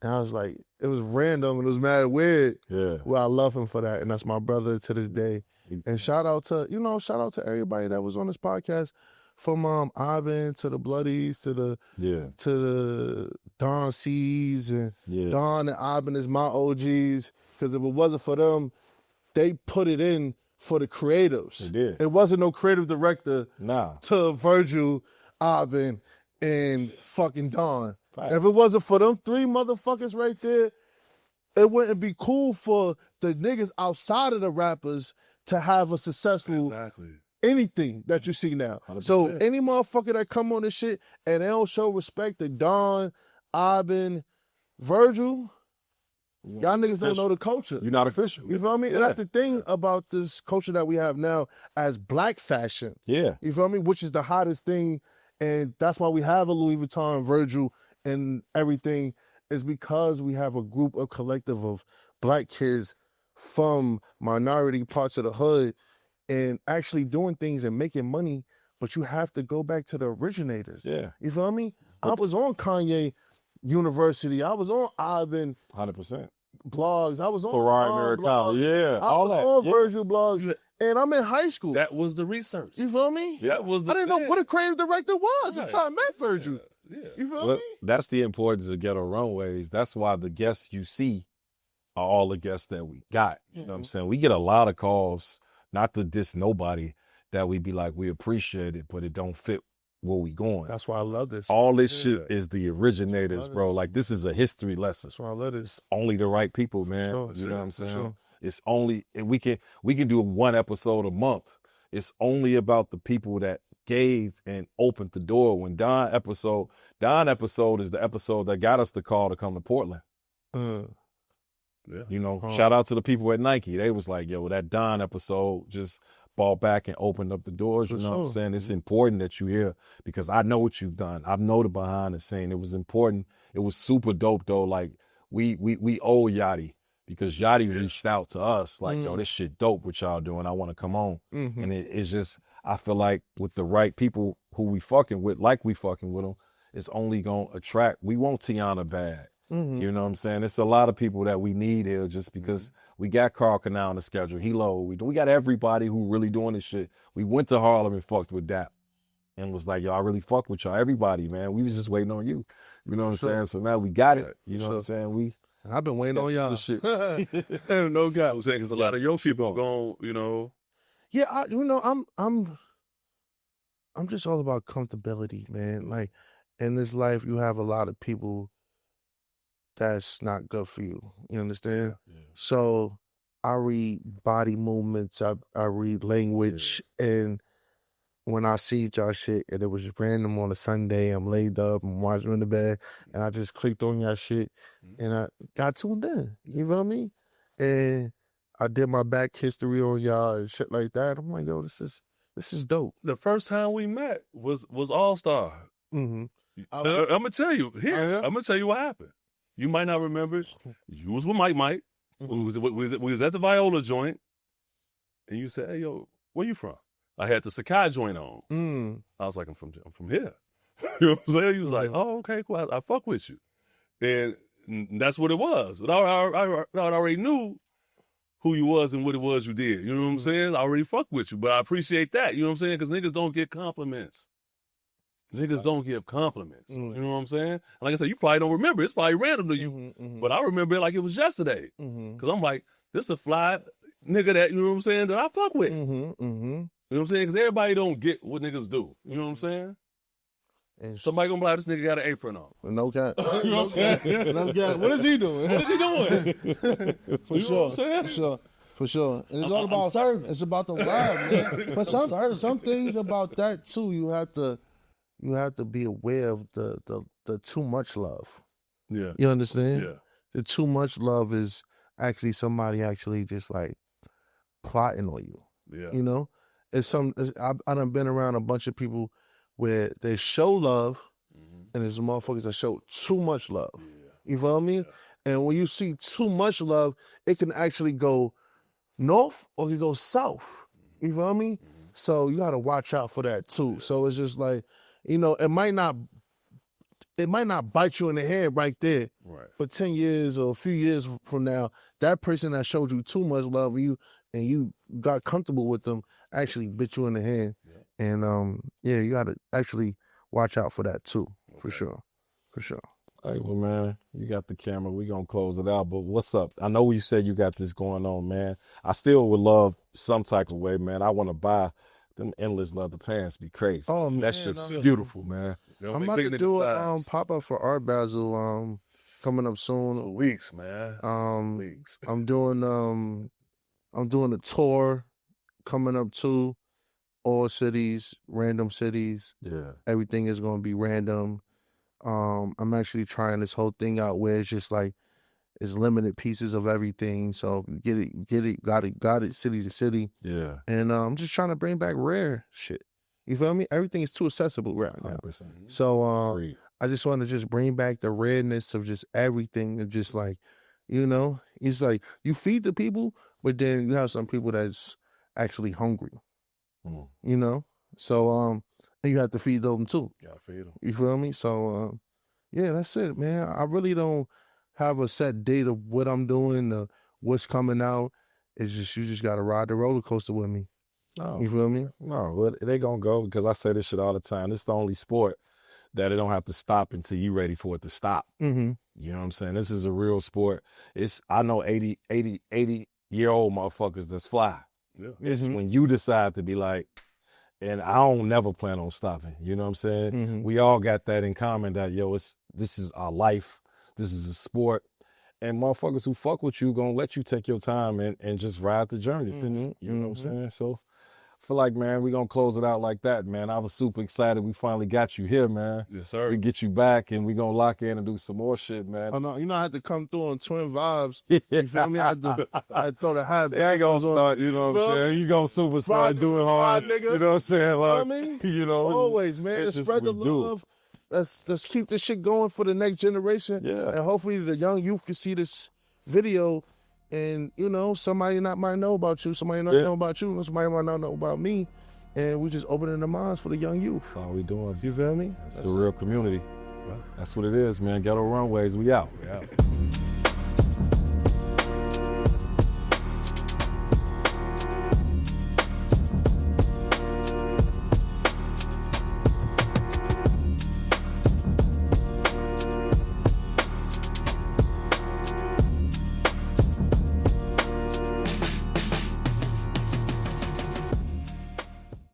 And I was like, it was random and it was mad weird. Yeah. Well, I love him for that. And that's my brother to this day. And shout out to everybody that was on this podcast. From Ivan to the Bloodies to the Don C's and Don and Ivan is my OGs. Because if it wasn't for them, they put it in for the creatives. They did. It wasn't no creative director to Virgil, Ivan, and fucking Don. Facts. If it wasn't for them three motherfuckers right there, it wouldn't be cool for the niggas outside of the rappers to have a successful anything that you see now. 100%. So any motherfucker that come on this shit and they don't show respect to Don, Ivan, Virgil, y'all niggas don't know the culture. You're not official. You feel me? Yeah. And that's the thing about this culture that we have now as black fashion. Yeah. You feel me? Which is the hottest thing. And that's why we have a Louis Vuitton, Virgil, and everything, is because we have a collective of black kids from minority parts of the hood and actually doing things and making money, but you have to go back to the originators. Yeah. You feel me? I was on Kanye University. I was on Ivan 100% blogs. I was on Ferrari blogs. Yeah. I was on Virgil blogs. And I'm in high school. That was the research. You feel me? That was the I didn't know what a creative director was until I met Virgil. Yeah. You feel me? That's the importance of Ghetto Runways. That's why the guests you see are all the guests that we got. You know what I'm saying? We get a lot of calls, not to diss nobody, that we be like, we appreciate it, but it don't fit where we going. That's why I love this. All this shit is the originators, bro. Like, this is a history lesson. That's why I love this. It's only the right people, man. Sure, you know what I'm saying? Sure. It's only, and we can do one episode a month. It's only about the people that gave and opened the door. When Don episode is the episode that got us the call to come to Portland. Yeah. You know, shout out to the people at Nike. They was like, yo, that Don episode just fall back and open up the doors. You know what I'm saying? It's important that you're here because I know what you've done. I know the behind the scene. It was important. It was super dope though. Like we owe Yachty because Yachty reached out to us like, yo, this shit dope what y'all doing. I want to come on. And it's just, I feel like with the right people who we fucking with, like we fucking with them, it's only going to attract. We want Tiana bad. You know what I'm saying? It's a lot of people that we need here just because we got Carl Canal on the schedule. Hilo, we got everybody who really doing this shit. We went to Harlem and fucked with that and was like, yo, I really fuck with y'all. Everybody, man. We was just waiting on you. You know what I'm saying? So now we got it. You know what I'm saying? I've been waiting on y'all. Shit. No doubt. I'm saying because a lot of your people going, you know. Yeah, I'm just all about comfortability, man. Like in this life, you have a lot of people that's not good for you. You understand? Yeah. So I read body movements, I read language, and when I see y'all shit and it was random on a Sunday, I'm laid up, I'm watching in the bed, and I just clicked on y'all shit and I got tuned in. You feel me? And I did my back history on y'all and shit like that. I'm like, yo, this is dope. The first time we met was All Star. I'm gonna tell you I'm gonna tell you what happened. You might not remember. You was with Mike. We was at the Viola joint, and you said, "Hey, yo, where you from?" I had the Sakai joint on. I was like, "I'm from here." You know what I'm saying? He was like, "Oh, okay, cool. I fuck with you," and that's what it was. But I already knew who you was and what it was you did. You know what I'm saying? I already fuck with you, but I appreciate that. You know what I'm saying? Because niggas don't get compliments. Niggas don't give compliments. You know what I'm saying? And like I said, you probably don't remember. It's probably random to you. But I remember it like it was yesterday. Because I'm like, this a fly nigga that, you know what I'm saying, that I fuck with. You know what I'm saying? Because everybody don't get what niggas do. You know what I'm saying? And somebody gonna be like, this nigga got an apron on. No cap. You know what I'm saying? No cap. What is he doing? What is he doing? For sure. Know what I'm saying? For sure. And it's all about serving. It's about the vibe, man. But some things about that too, you have to be aware of the too much love. Yeah. You understand? Yeah. The too much love is actually somebody actually just like plotting on you. Yeah. You know? I done been around a bunch of people where they show love and there's motherfuckers that show too much love. Yeah. You feel me? Yeah. And when you see too much love, it can actually go north or it can go south. You feel me? So you gotta watch out for that too. Yeah. So it's just like, you know, it might not bite you in the head right there. Right. But 10 years or a few years from now, that person that showed you too much love and you got comfortable with them actually bit you in the hand. Yeah. And you gotta actually watch out for that too. Okay. For sure. All right, well, man, you got the camera. We gonna close it out. But what's up? I know you said you got this going on, man. I still would love some type of way, man. I want to buy them endless leather pants. Be crazy. Oh man, that's just beautiful, man. You know, I'm about to do a pop up for Art Basel. Coming up soon. Weeks, man. Weeks. I'm doing a tour coming up too. All cities, random cities. Yeah. Everything is gonna be random. I'm actually trying this whole thing out where it's just like it's limited pieces of everything. So get it, got it, city to city. Yeah. And I'm just trying to bring back rare shit. You feel me? Everything is too accessible right now. 100%. So I just want to just bring back the rareness of just everything and just like, you know, it's like you feed the people, but then you have some people that's actually hungry. You know? So and you have to feed them too. Gotta feed them. You feel me? So yeah, that's it, man. I really don't have a set date of what I'm doing, what's coming out. It's just you just gotta ride the roller coaster with me. No, you feel me? No, well, they gonna go because I say this shit all the time. It's the only sport that it don't have to stop until you ready for it to stop. You know what I'm saying? This is a real sport. I know 80-year-old motherfuckers that's fly. Yeah. It's when you decide to be like, and I don't never plan on stopping. You know what I'm saying? We all got that in common that, yo, this is our life. This is a sport. And motherfuckers who fuck with you gonna let you take your time and just ride the journey. You know what I'm saying? So feel like, man, we're going to close it out like that, man. I was super excited. We finally got you here, man. Yes, sir. We get you back, and we're going to lock in and do some more shit, man. Oh, no, you know, I had to come through on twin vibes. You feel me? I had to throw the hat. They ain't going to start, you know what I'm saying? You going to super start doing hard, nigga. you know what I'm saying? Like, I mean? You know, always, man. Spread the love. Let's keep this shit going for the next generation. Yeah. And hopefully the young youth can see this video and, you know, somebody might know about you, somebody not know about you, and somebody might not know about me. And we just opening the minds for the young youth. That's all we doing. You feel me? It's a real community. That's what it is, man. Ghetto Runways, we out. We out.